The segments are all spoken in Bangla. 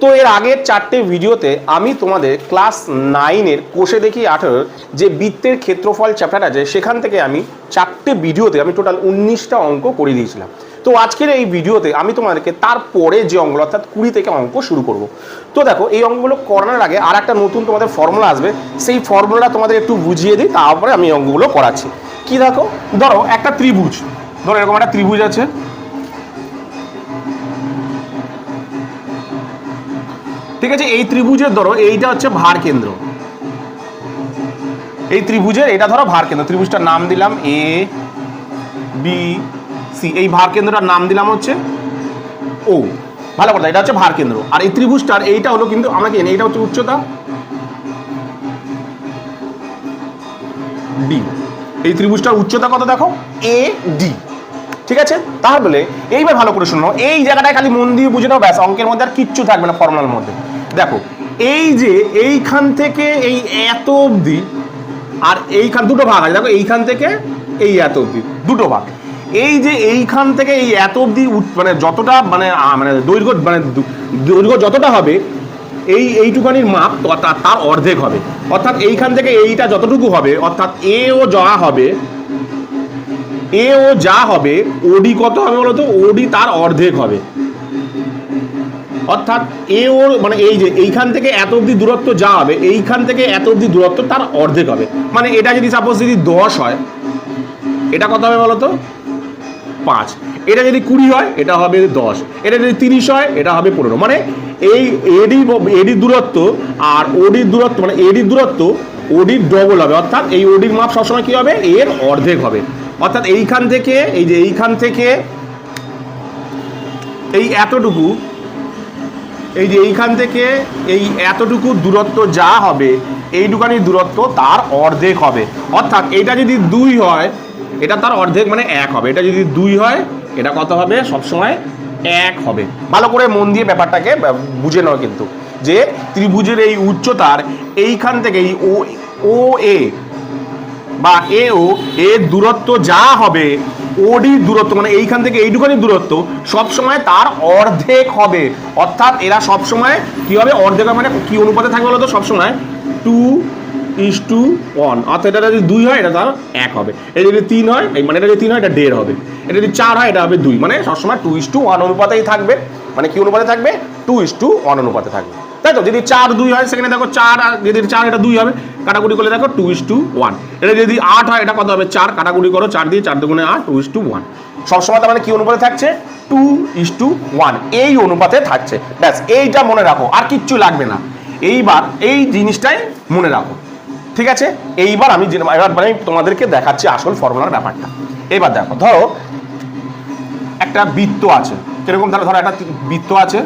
তো এর আগের 4টে ভিডিওতে আমি তোমাদের ক্লাস 9-এর কোষে দেখি 18 যে বৃত্তের ক্ষেত্রফল চ্যাপ্টার আছে সেখান থেকে আমি 4টে ভিডিওতে আমি টোটাল 19টা অঙ্ক করে দিয়েছিলাম। তো আজকের এই ভিডিওতে আমি তোমাদেরকে তারপরে যে অঙ্কগুলো অর্থাৎ 20 থেকে অঙ্ক শুরু করব। তো দেখো এই অঙ্কগুলো করানোর আগে আর একটা নতুন তোমাদের ফর্মুলা আসবে, সেই ফর্মুলাটা তোমাদের একটু বুঝিয়ে দিই, তারপরে আমি অঙ্কগুলো করাচ্ছি। কি দেখো, ধরো একটা ত্রিভুজ, ধরো এরকম একটা ত্রিভুজ আছে, ঠিক আছে। এই ত্রিভুজের ধরো এইটা হচ্ছে ভার কেন্দ্র, এই ত্রিভুজের এটা ধরো ভার কেন্দ্র, ত্রিভুজটার নাম দিলাম এ বি সি, এই ভার কেন্দ্রটার নাম দিলাম হচ্ছে ও। ভালো কথা, এটা হচ্ছে ভার কেন্দ্র। আর এই ত্রিভুজটার এইটা হলো কিন্তু আমাকে এইটা হচ্ছে উচ্চতা ডি, এই ত্রিভুজটার উচ্চতা কত দেখো এ ডি, ঠিক আছে। তাহলে এইবার ভালো করে শুনো, এই জায়গাটায় খালি মন দিয়ে বুঝে নাও, ব্যাস, অঙ্কের মধ্যে আর কিচ্ছু থাকবে না ফর্মুলার মধ্যে। দেখো এই যে এইখান থেকে এই এত অবধি, আর এইখান দুটো ভাগ আছে, দেখো এইখান থেকে এই এত অবধি দুটো ভাগ। এই যে এইখান থেকে এই এত অবধি মানে যতটা মানে মানে দৈর্ঘ্য মানে দৈর্ঘ্য যতটা হবে এইটুকানির মাপ তার অর্ধেক হবে। অর্থাৎ এইখান থেকে এইটা যতটুকু হবে, অর্থাৎ এ ও যা হবে, এ ও যা হবে ওডি কত হবে বলতো, ওডি তার অর্ধেক হবে। অর্থাৎ এ ও মানে এই যে এইখান থেকে এত অবধি দূরত্ব যা হবে, এইখান থেকে এত অবধি দূরত্ব তার অর্ধেক হবে। মানে এটা যদি সাপোজ যদি 10 হয়, এটা কত হবে বলতো 5। এটা যদি 20 হয় এটা হবে 10, এটা যদি 30 হয় এটা হবে 15। মানে এই এডির দূরত্ব আর ওডির দূরত্ব, মানে এডির দূরত্ব ওডির ডবল হবে। অর্থাৎ এই ওডির মাপ সবসময় কি হবে, এর অর্ধেক হবে। অর্থাৎ এইখান থেকে এই যে এইখান থেকে এই এতটুকু, এই যে এইখান থেকে এই এতটুকু দূরত্ব যা হবে এইটুকানি দূরত্ব তার অর্ধেক হবে। অর্থাৎ এটা যদি 2 হয় এটা তার অর্ধেক মানে 1 হবে। এটা যদি 2 হয় এটা কত হবে, সবসময় 1 হবে। ভালো করে মন দিয়ে ব্যাপারটাকে বুঝে নাও কিন্তু, যে ত্রিভুজের এই উচ্চতার এইখান থেকে এই ও এ বা এ ও এর দূরত্ব যা হবে, ওডির দূরত্ব মানে এইখান থেকে এইটুখানি দূরত্ব সবসময় তার অর্ধেক হবে। অর্থাৎ এরা সবসময় কি হবে, অর্ধেক মানে কি অনুপাতে থাকবে বলতো, সবসময় 2:1। অর্থাৎ এটা যদি 2 হয় এটা তার 1 হবে। এটা যদি 3 হয়, মানে এটা যদি 3 হয় এটা 1.5 হবে। এটা যদি 4 হয় এটা হবে 2। মানে সবসময় 2:1 অনুপাতেই থাকবে। মানে কি অনুপাতে থাকবে, 2:1 অনুপাতে থাকবে, তাই তো। যদি 4-2 হয় সেখানে দেখো 4, আর যদি 4 এটা 2 হবে, কাটাকুটি করলে দেখো 2:1। এটা যদি 8 হয় এটা কত হবে 4, কাটাকুটি করো 4 দিয়ে 4 দুগুণে 8, 2:1। সবসময় তার মানে কি অনুপাতে থাকছে, 2:1 এই অনুপাতে থাকছে। ব্যাস, এইটা মনে রাখো, আর কিচ্ছু লাগবে না। এইবার এই জিনিসটাই মনে রাখো, ঠিক আছে। এইবার আমি এবার মানে তোমাদেরকে দেখাচ্ছি আসল ফর্মুলার ব্যাপারটা। এবার দেখো, ধরো একটা বৃত্ত আছে, কিরকম ধরো একটা বৃত্ত আছে,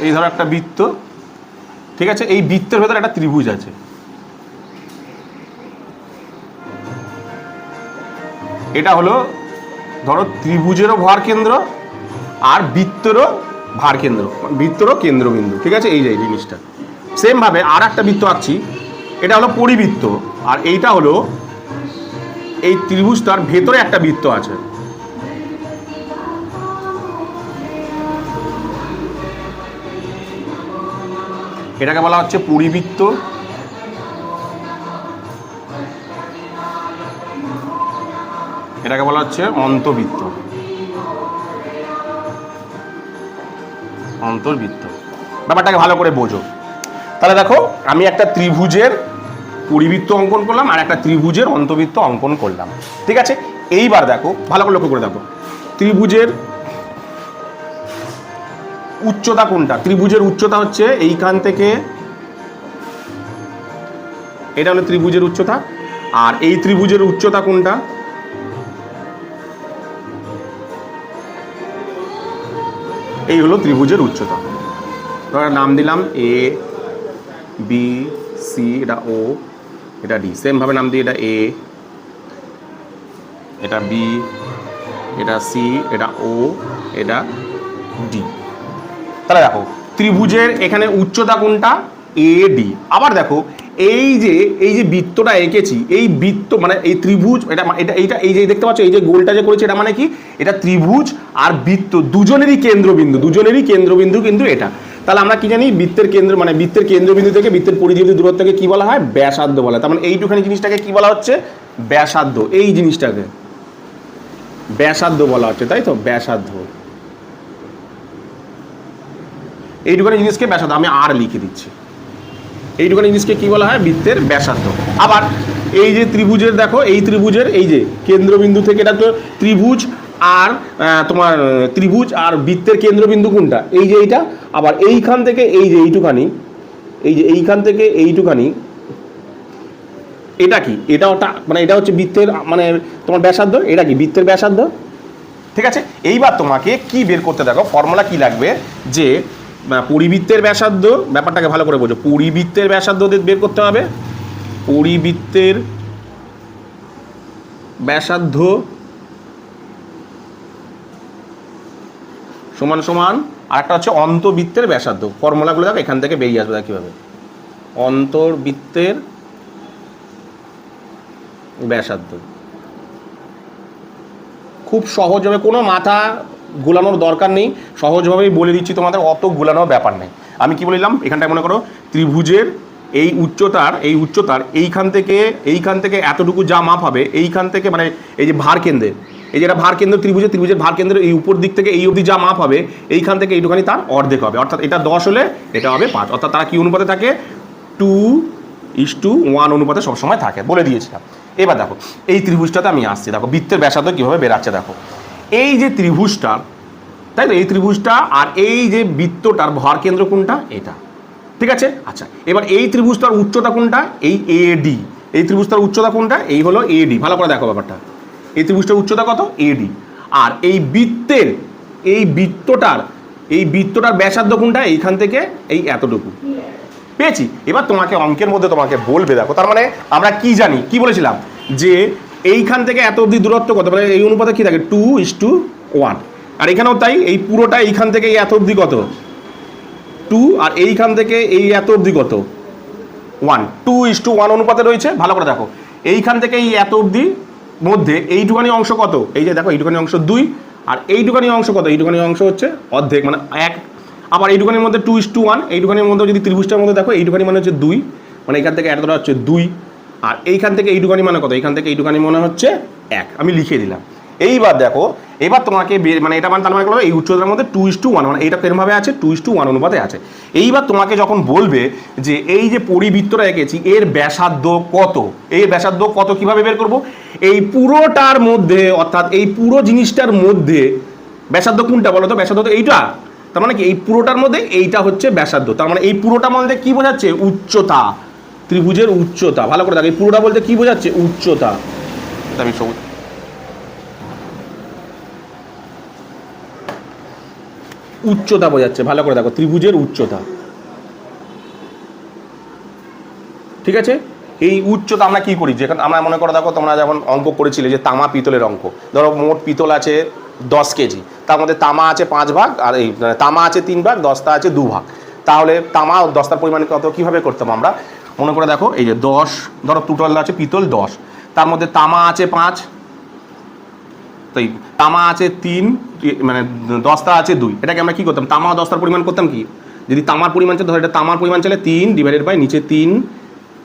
এই ধরো একটা বৃত্ত, ঠিক আছে। এই বৃত্তের ভেতরে একটা ত্রিভুজ আছে, এটা হলো ধরো ত্রিভুজেরও ভার কেন্দ্র আর বৃত্তেরও ভার কেন্দ্র, বৃত্তেরও কেন্দ্রবিন্দু, ঠিক আছে। এই যে জিনিসটা সেম ভাবে আর একটা বৃত্ত আঁকছি, এটা হলো পরিবৃত্ত, আর এইটা হলো এই ত্রিভুজটার ভেতরে একটা বৃত্ত আছে, এটাকে বলা হচ্ছে পরিবৃত্ত। এটাকে বলা হচ্ছে অন্তবৃত্ত, অন্তর্বৃত্ত। ব্যাপারটাকে ভালো করে বোঝো। তাহলে দেখো আমি একটা ত্রিভুজের পরিবৃত্ত অঙ্কন করলাম আর একটা ত্রিভুজের অন্তবৃত্ত অঙ্কন করলাম, ঠিক আছে। এইবার দেখো ভালো করে লক্ষ্য করে দেখো, ত্রিভুজের উচ্চতা কোনটা, ত্রিভুজের উচ্চতা হচ্ছে এইখান থেকে, এটা হলো ত্রিভুজের উচ্চতা। আর এই ত্রিভুজের উচ্চতা কোনটা, এই হলো ত্রিভুজের উচ্চতা। নাম দিলাম এ বি সি, এটা ও, এটা ডি। সেম ভাবে নাম দিই, এটা এ, এটা বি, এটা সি, এটা ও, এটা ডি। তাহলে দেখো ত্রিভুজের এখানে উচ্চতা কোনটা, এ ডি। আবার দেখো এই যে বৃত্তটা এঁকেছি, এই বৃত্ত মানে এই ত্রিভুজ, এটা এই যে দেখতে পাচ্ছ এই যে গোলটা যে করেছে, এটা মানে কি, এটা ত্রিভুজ আর বৃত্ত দুজনেরই কেন্দ্রবিন্দু কিন্তু এটা। তাহলে আমরা কি জানি, বৃত্তের কেন্দ্র মানে বৃত্তের কেন্দ্রবিন্দু থেকে বৃত্তের পরিধি দূরত্বকে কি বলা হয়, ব্যাসার্ধ বলা হয়। তার মানে এইটুখানি জিনিসটাকে কি বলা হচ্ছে, ব্যাসার্ধ। এই জিনিসটাকে ব্যাসার্ধ বলা হচ্ছে, তাই তো, ব্যাসার্ধ। এইটুখানি জিনিসকে ব্যাসার্ধ, আমি আর লিখে দিচ্ছি। এইটুখানি জিনিসকে কি বলা হয়, বৃত্তের ব্যাসার্ধ। আবার এই যে ত্রিভুজের দেখো, এই ত্রিভুজের এই যে কেন্দ্রবিন্দু থেকে, এটা তো ত্রিভুজ আর তোমার ত্রিভুজ আর বৃত্তের কেন্দ্রবিন্দু কোনটা, এই যে এইটা। আবার এইখান থেকে এই যে এইটুখানি, এই যে এইখান থেকে এইটুখানি, এটা কি, এটা ওটা মানে এটা হচ্ছে বৃত্তের মানে তোমার ব্যাসার্ধ, এটা কি বৃত্তের ব্যাসার্ধ। ঠিক আছে, এইবার তোমাকে কি বের করতে, দেখো ফর্মুলা কি লাগবে, যে পরিবৃত্তের ব্যাসার্ধ, ব্যাপারটাকে ভালো করে বোঝো, পরিবৃত্তের ব্যাসার্ধ বের করতে হবে। পরিবৃত্তের ব্যাসার্ধ সমান সমান আর একটা হচ্ছে অন্তবৃত্তের ব্যাসার্ধ। ফর্মুলাগুলো দেখো এখান থেকে বেরিয়ে আসবে কীভাবে, অন্তর্বৃত্তের ব্যাসার্ধ। খুব সহজভাবে, কোনো মাথা গোলানোর দরকার নেই, সহজভাবেই বলে দিচ্ছি তোমাদের, অত গোলানোর ব্যাপার নেই। আমি কি বললাম, এখানটায় মনে করো ত্রিভুজের এই উচ্চতার এইখান থেকে এতটুকু যা মাপ হবে, এইখান থেকে মানে এই যে ভার কেন্দ্রের, এই যেটা ভার কেন্দ্র ত্রিভুজের ভার কেন্দ্রের এই উপর দিক থেকে এই অবধি যা মাপ হবে, এইখান থেকে এইটুখানি তার অর্ধেক হবে, অর্থাৎ এটা 10 হলে এটা হবে 5, অর্থাৎ তারা কি অনুপাতে থাকে, 2:1 অনুপাতে সবসময় থাকে, বলে দিয়েছিলাম। এবার দেখো এই ত্রিভুজটাতে আমি আসছি, দেখো বৃত্তের ব্যাসার্ধ কীভাবে বেরাচ্ছে। দেখো এই যে ত্রিভুজটা, তাই তো, এই ত্রিভুজটা আর এই যে বৃত্তটার ভর কেন্দ্র কোনটা, এটা। ঠিক আছে, আচ্ছা এবার এই ত্রিভুজটার উচ্চতা কোনটা, এই এডি। এই ত্রিভুজটার উচ্চতা কোনটা, এই হলো এডি। ভালো করে দেখো ব্যাপারটা, এই ত্রিভুজটার উচ্চতা কত, এডি। আর এই বৃত্তটার ব্যাসার্ধ কোনটা, এইখান থেকে এই এতটুকু। পেয়েছি। এবার তোমাকে অঙ্কের মধ্যে তোমাকে বলবে, দেখো তার মানে আমরা কি জানি, কি বলেছিলাম, যে এইখান থেকে এত অবধি দূরত্ব কত, মানে এই অনুপাতে কি থাকে, 2:1। আর এখানেও তাই, এই পুরোটা এইখান থেকে এই এত অবধি কত, 2, আর এইখান থেকে এই এত অবধি কত, 1, 2:1 অনুপাতে রয়েছে। ভালো করে দেখো, এইখান থেকে এই এত অবধি মধ্যে এইটুখানি অংশ কত, এই যে দেখো এইটুখানি অংশ 2, আর এইটুখানি অংশ কত, এইটুখানি অংশ হচ্ছে অর্ধেক মানে 1। আবার এইটুখানির মধ্যে 2:1, এইটুখানির মধ্যে যদি ত্রিভুজটার মধ্যে দেখো, এইটুখানি মানে হচ্ছে 2, মানে এখান থেকে এতটা হচ্ছে 2, আর এইখান থেকে এইটুখানি মানে কত, এইখান থেকে এইটুখানি মনে হচ্ছে 1, আমি লিখে দিলাম। এইবার দেখো, এবার তোমাকে মানে এটা মানে তার মানে এই উচ্চতার মধ্যে 2:1, মানে এইটা কেরমভাবে আছে, 2:1 অনুপাতে আছে। এইবার তোমাকে যখন বলবে যে এই যে পরিবৃত্তটা এঁকেছি এর ব্যাসার্ধ কত, এই ব্যাসার্ধ কত কিভাবে বের করব, এই পুরোটার মধ্যে, অর্থাৎ এই পুরো জিনিসটার মধ্যে ব্যাসার্ধ কোনটা বলো তো, ব্যাসার্ধ তো এইটা। তার মানে কি এই পুরোটার মধ্যে এইটা হচ্ছে ব্যাসার্ধ, তার মানে এই পুরোটার মধ্যে কি বোঝাচ্ছে, উচ্চতা, ত্রিভুজের উচ্চতা। ভালো করে দেখো, এই পুরোটা বলতে কি বোঝাচ্ছে, উচ্চতা। আমি সবুজ উচ্চতা বোঝাচ্ছে, ভালো করে দেখো, ত্রিভুজের উচ্চতা। ঠিক আছে, এই উচ্চতা আমরা কি করি, যেখানে আমরা মনে করো, দেখো তোমরা যখন অঙ্ক করেছিলে যে তামা পিতলের অঙ্ক, ধরো মোট পিতল আছে 10 কেজি, তার মধ্যে তামা আছে 5 ভাগ, আর এই তামা আছে 3 ভাগ, দস্তা আছে 2 ভাগ। তাহলে তামা ও দস্তার পরিমাণ কত, কীভাবে করতাম আমরা, মনে করে দেখো, এই যে 10, ধরো টোটাল আছে পিতল 10, তার মধ্যে তামা আছে 5, তাই তামা আছে 3, মানে দস্তা আছে 2। এটাকে আমরা কি করতাম, তামা ও দস্তার পরিমাণ করতাম কি, যদি তামার পরিমাণ চাই, ধরো এটা তামার পরিমাণ চাইলে 3 ডিভাইডেড বাই নিচে 3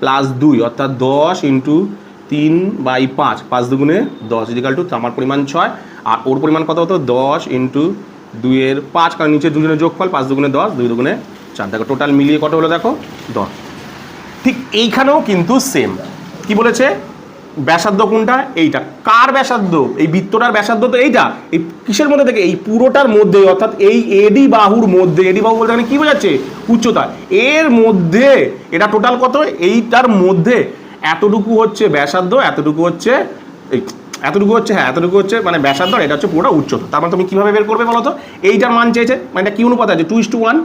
প্লাস 2, অর্থাৎ 10 × 3/5, 5 দুগুণে 10 ইজিক্যাল টু তামার পরিমাণ 6, আর ওর পরিমাণ কত হতো, 10 × 2/5, কারণ নিচে দুজনের যোগফল, 5 দুগুণে 10, 2 দুগুণে 4, দেখো টোটাল মিলিয়ে কত হলো, দেখো 10। ঠিক এইখানেও কিন্তু সেম, কি বলেছে, ব্যাসার্ধ কোনটা, এইটা। কার ব্যাসার্ধ, এই বৃত্তটার ব্যাসার্ধ তো এইটা, এই কিসের মধ্যে থেকে, এই পুরোটার মধ্যে, অর্থাৎ এই এডি বাহুর মধ্যে, এডি বাহু বলতে মানে কি বোঝাচ্ছে, উচ্চতা, এর মধ্যে এটা টোটাল কত, এইটার মধ্যে এতটুকু হচ্ছে ব্যাসার্ধ, এতটুকু হচ্ছে এতটুকু হচ্ছে মানে ব্যাসার্ধ, এটা হচ্ছে পুরোটা উচ্চতা। তার মানে তুমি কীভাবে বের করবে বলো তো, এইটার মান চেয়েছে, মানে এটা কি অনুপাত আছে, 2:1,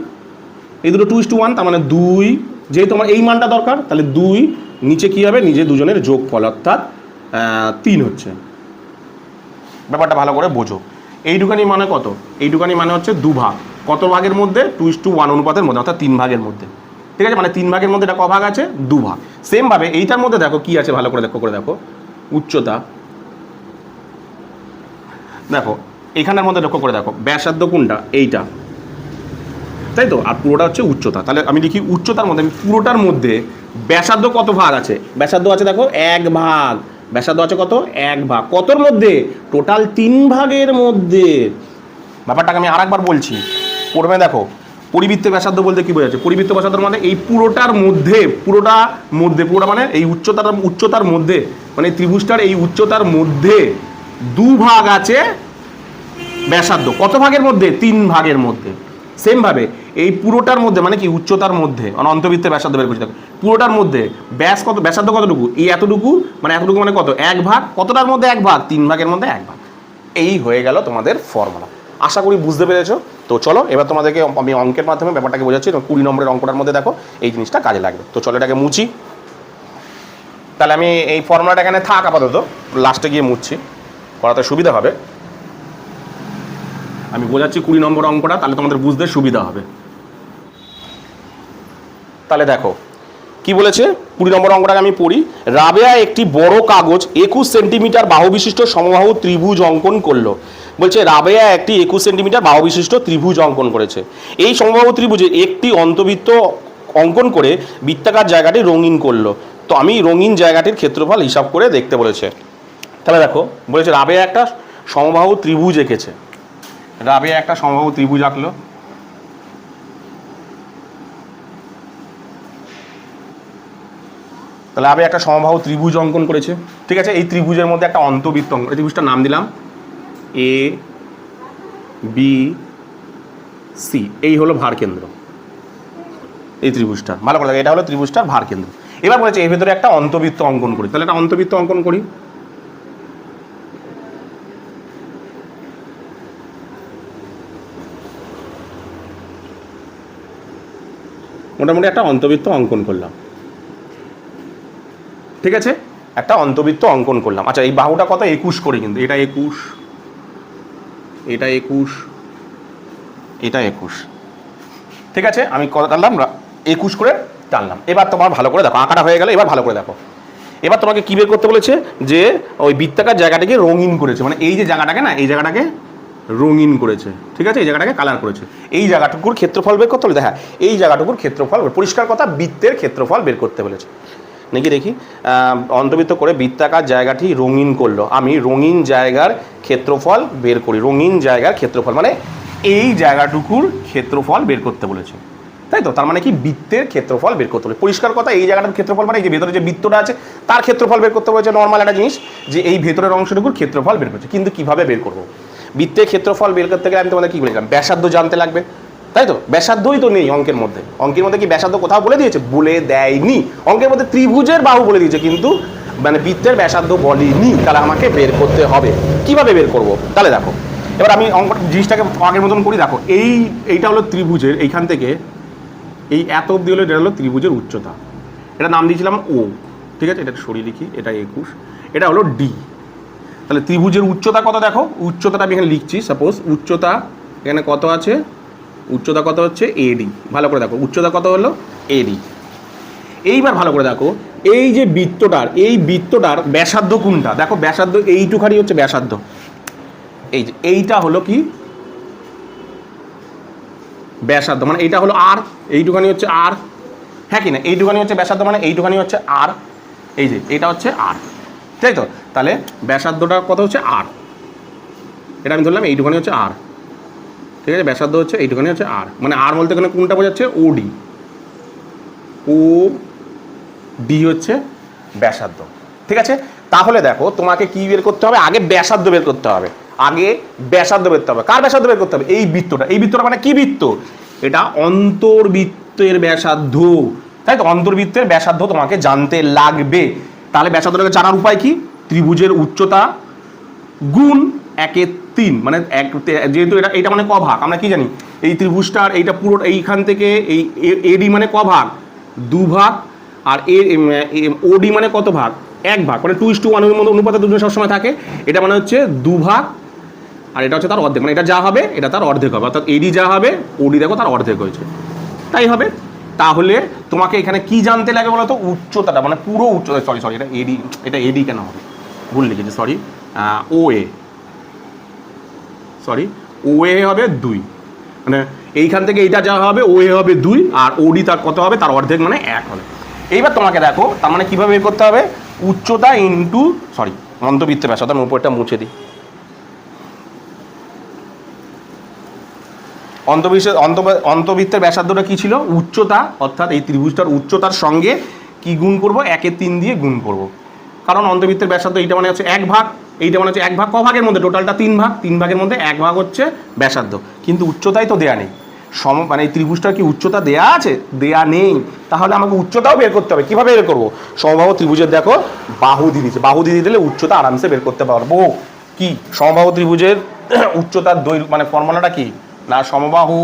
এই দুটো 2:1, তার মানে 2, যেহেতু আমার এই মানটা দরকার, তাহলে 2, নিচে কি হবে, নিজে দুজনের যোগফল, অর্থাৎ 3 হচ্ছে। ব্যাপারটা ভালো করে বোঝো। এইটুখানি মানে কত, এইটুখানি মানে হচ্ছে 2 ভাগ, কত ভাগের মধ্যে, 2:1 অনুপাতের মধ্যে, অর্থাৎ 3 ভাগের মধ্যে। ঠিক আছে, মানে 3 ভাগের মধ্যে এটা ক ভাগ আছে, 2 ভাগ। সেম ভাবে এইটার মধ্যে দেখো কি আছে, ভালো করে দেখো উচ্চতা, দেখো এখানের মধ্যে লক্ষ্য করে দেখো ব্যাসার্ধ কোনটা, এইটা, তাই তো, আর পুরোটা হচ্ছে উচ্চতা। তাহলে আমি লিখি উচ্চতার মধ্যে, আমি পুরোটার মধ্যে ব্যাসার্ধ কত ভাগ আছে, ব্যাসার্ধ আছে দেখো 1 ভাগ, ব্যাসার্ধ আছে কত, 1 ভাগ, কতর মধ্যে, টোটাল 3 ভাগের মধ্যে। ব্যাপারটাকে আমি আরেকবার বলছি, প্রথমে দেখো পরিবৃত্তের ব্যাসার্ধ বলতে কি বোঝাচ্ছে, পরিবৃত্ত ব্যাসার্ধের মানে এই পুরোটার মধ্যে, পুরোটা মানে এই উচ্চতার মধ্যে, মানে ত্রিভুজটার এই উচ্চতার মধ্যে 2 ভাগ আছে ব্যাসার্ধ, কত ভাগের মধ্যে, 3 ভাগের মধ্যে। সেম ভাবে এই পুরোটার মধ্যে মানে কি উচ্চতার মধ্যে, মানে অন্তর্বৃত্তের ব্যাসার্ধ বের করছি, পুরোটার মধ্যে ব্যাস কত, ব্যাসার্ধ কতটুকু, এই এতটুকু মানে কত, 1 ভাগ, কতটার মধ্যে 1 ভাগ, 3 ভাগের মধ্যে 1 ভাগ। এই হয়ে গেল তোমাদের ফর্মুলা। আশা করি বুঝতে পেরেছো। তো চলো এবার তোমাদেরকে আমি অঙ্কের মাধ্যমে ব্যাপারটাকে বোঝাচ্ছি। 20 নম্বরের অঙ্কটার মধ্যে দেখো এই জিনিসটা কাজে লাগবে। তো চলো এটাকে মুছি। তাহলে আমি এই ফর্মুলাটা এখানে থাক আপাতত, লাস্টে গিয়ে মুছছি, করাতে সুবিধা হবে। আমি বোঝাচ্ছি 20 নম্বর অঙ্কটা, তাহলে তোমাদের বুঝতে সুবিধা হবে। তাহলে দেখো কি বলেছে, 20 নম্বর অঙ্কটাকে আমি পড়ি। রাবেয়া একটি বড় কাগজ 21 সেন্টিমিটার বাহু বিশিষ্ট সমবাহু ত্রিভুজ অঙ্কন করলো। বলছে রাবেয়া একটি 21 সেন্টিমিটার বাহু বিশিষ্ট ত্রিভুজ অঙ্কন করেছে। এই সমবাহু ত্রিভুজে একটি অন্তবৃত্ত অঙ্কন করে বৃত্তাকার জায়গাটি রঙিন করলো। তো আমি রঙিন জায়গাটির ক্ষেত্রফল হিসাব করে দেখতে বলেছে। তাহলে দেখো বলেছে রাবেয়া একটা সমবাহু ত্রিভুজ এঁকেছে, রাবেয়া একটা সমবাহু ত্রিভুজ আঁকলো। তাহলে রাবেয়া একটা সমবাহু ত্রিভুজ অঙ্কন করেছে, ঠিক আছে। এই ত্রিভুজের মধ্যে একটা অন্তবৃত্ত অঙ্কন, এই ত্রিভুজটার নাম দিলাম এ বি সি। এই হলো ভার কেন্দ্র, এই ত্রিভুজটা ভালো করে লাগে, এটা হলো ত্রিভুজটার ভার কেন্দ্র। এবার বলেছে এর ভেতরে একটা অন্তবৃত্ত অঙ্কন করি। তাহলে একটা অন্তবৃত্ত অঙ্কন করি। মোটামুটি একটা অন্তবৃত্ত অঙ্কন করলাম, ঠিক আছে, একটা অন্তবৃত্ত অঙ্কন করলাম। আচ্ছা এই বাহুটা কত, 21 করে, কিন্তু এটা 21, এটা 21, এটা 21, ঠিক আছে। আমি কত টানলাম, 21 করে টানলাম। এবার তোমার ভালো করে দেখো, আঁকাটা হয়ে গেল। এবার ভালো করে দেখো, এবার তোমাকে কী বের করতে বলেছে, যে ওই বৃত্তাকার জায়গাটাকে রঙিন করেছে, মানে এই যে জায়গাটাকে না, এই জায়গাটাকে রঙিন করেছে, ঠিক আছে, এই জায়গাটাকে কালার করেছে। এই জায়গাটুকুর ক্ষেত্রফল বের করতে বলে, হ্যাঁ এই জায়গাটুকুর ক্ষেত্রফল, পরিষ্কার কথা বৃত্তের ক্ষেত্রফল বের করতে বলেছে নাকি। দেখি অন্তর্বৃত্ত করে বৃত্তাকার জায়গাটি রঙিন করলো, আমি রঙিন জায়গার ক্ষেত্রফল বের করি। রঙিন জায়গার ক্ষেত্রফল মানে এই জায়গাটুকুর ক্ষেত্রফল বের করতে বলেছে, তাই তো। তার মানে কি বৃত্তের ক্ষেত্রফল বের করতে বলে, পরিষ্কার কথা এই জায়গাটার ক্ষেত্রফল মানে এই যে ভেতরে যে বৃত্তটা আছে তার ক্ষেত্রফল বের করতে বলেছে। নর্মাল একটা জিনিস যে এই ভেতরের অংশটুকুর ক্ষেত্রফল বের করছে, কিন্তু কিভাবে বের করবো, বৃত্তের ক্ষেত্রফল বের করতে গেলে আমি তোমাদের কি বলেছিলাম, ব্যাসার্ধ জানতে লাগবে, তাই তো। ব্যাসার্ধই তো নেই অঙ্কের মধ্যে, অঙ্কের মধ্যে কি ব্যাসার্ধ কোথাও বলে দিয়েছে, বলে দেয়নি। অঙ্কের মধ্যে ত্রিভুজের বাহু বলে দিয়েছে, কিন্তু মানে বৃত্তের ব্যাসার্ধ বলেনি। তাহলে আমাকে বের করতে হবে, কিভাবে বের করব। তাহলে দেখো এবার আমি অঙ্ক জিনিসটাকে আগের মতন করি। দেখো এইটা হলো ত্রিভুজের, এইখান থেকে এই এত অব্দি হলো, এটা হলো ত্রিভুজের উচ্চতা, এটা নাম দিয়েছিলাম ও, ঠিক আছে। এটা সরিয়ে লিখি, এটা 21, এটা হলো ডি। তাহলে ত্রিভুজের উচ্চতা কত দেখো, উচ্চতাটা আমি এখানে লিখছি। সাপোজ উচ্চতা এখানে কত আছে, উচ্চতা কত হচ্ছে এডি। ভালো করে দেখো উচ্চতা কত হলো এডি। এইবার ভালো করে দেখো এই যে বৃত্তটার, এই বৃত্তটার ব্যাসার্ধ কোনটা, দেখো ব্যাসার্ধ এইটুখানি হচ্ছে ব্যাসার্ধ। এই যে এইটা হলো কি ব্যাসার্ধ, মানে এইটা হলো আর, এইটুখানি হচ্ছে আর, হ্যাঁ কি না, এইটুখানি হচ্ছে ব্যাসার্ধ, মানে এইটুখানি হচ্ছে আর, এই যে এটা হচ্ছে আর, তাই তো। তাহলে ব্যাসার্ধটা কত হচ্ছে আর, এটা আমি ধরলাম এইটুখানি হচ্ছে আর, ঠিক আছে। ব্যাসার্ধ হচ্ছে এইটুখানি হচ্ছে আর, মানে আর বলতে এখানে কোনটা বোঝাচ্ছে, ওডি, ও ডি হচ্ছে ব্যাসার্ধ, ঠিক আছে। তাহলে দেখো তোমাকে কি বের করতে হবে, আগে ব্যাসার্ধ বের করতে হবে, আগে ব্যাসার্ধ বের করতে হবে। কার ব্যাসার্ধ বের করতে হবে, এই বৃত্তটা। এই বৃত্তটা মানে কি বৃত্ত, এটা অন্তর্বৃত্তের ব্যাসার্ধ, তাই তো। অন্তর্বৃত্তের ব্যাসার্ধ তোমাকে জানতে লাগবে। তাহলে ব্যাসার্ধটাকে জানার উপায় কি, ত্রিভুজের উচ্চতা গুণ 1/3, মানে যেহেতু এটা মানে ক ভাগ, আমরা কি জানি এই ত্রিভুজটার এইটা পুরো এইখান থেকে এই এডি মানে ক ভাগ, 2 ভাগ, আর ওডি মানে কত ভাগ, 1 ভাগ, মানে 2:1 এর মধ্যে অনুপাতে দুজন সবসময় থাকে। এটা মানে হচ্ছে 2 ভাগ, আর এটা হচ্ছে তার অর্ধেক, মানে এটা যা হবে এটা তার অর্ধেক হবে, অর্থাৎ এডি যা হবে ওডি দেখো তার অর্ধেক হয়েছে, তাই হবে। তাহলে তোমাকে এখানে কি জানতে লাগে বলো তো, উচ্চতাটা, মানে পুরো উচ্চতা, সরি এটা এডি, এটা এডি কেন হবে, ভুল লিখেছি সরি, ও এ, সরি ও এ হবে 2, মানে এইখান থেকে এইটা যা হবে ও এ হবে 2 আর ওডি তার কত হবে, তার অর্ধেক মানে 1 হবে। এইবার তোমাকে দেখো তার মানে কীভাবে বের করতে হবে, উচ্চতা ইন্টু সরি অন্তবৃত্তের ব্যাসার্ধ, আমি উপরটা মুছে দিই। অন্তবৃত্তের ব্যাসার্ধটা কী ছিল, উচ্চতা, অর্থাৎ এই ত্রিভুজটার উচ্চতার সঙ্গে কি গুণ করব, 1/3 দিয়ে গুণ করব, কারণ অন্তবৃত্তের ব্যাসার্ধ এইটা মানে হচ্ছে 1 ভাগ, এইটা মানে হচ্ছে 1 ভাগ, ক ভাগের মধ্যে, টোটালটা 3 ভাগ, 3 ভাগের মধ্যে 1 ভাগ হচ্ছে ব্যাসার্ধ, কিন্তু উচ্চতাই তো দেয়া নেই। মানে এই ত্রিভুজটার কি উচ্চতা দেয়া আছে, দেয়া নেই, তাহলে আমাকে উচ্চতাও বের করতে হবে। কীভাবে বের করবো, সমবাহু ত্রিভুজের দেখো বাহু দিয়ে দিচ্ছে, বাহু দিয়ে দিলে উচ্চতা আরামসে বের করতে পারবো। কি সমবাহু ত্রিভুজের উচ্চতার দৈর্ঘ্য, মানে ফর্মুলাটা কি না, সমবাহু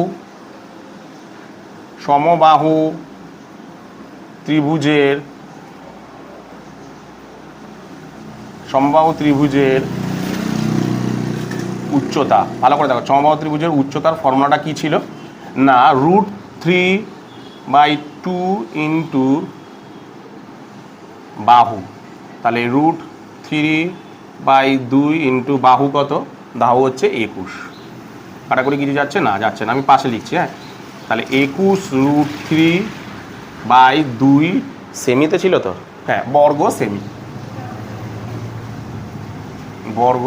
ত্রিভুজের উচ্চতা, ভালো করে দেখো, সমবাহু ত্রিভুজের উচ্চতার ফর্মুলাটা কি ছিল না, √3/2 ইন্টু বাহু, তাহলে √3/2 ইন্টু বাহু কত, বাহু হচ্ছে 21, কাটাকুটি কিছু যাচ্ছে না, যাচ্ছে না, আমি পাশে লিখছি, হ্যাঁ, তাহলে 21√3/2 সেমিতে ছিল তো, হ্যাঁ, বর্গ সেমি, বর্গ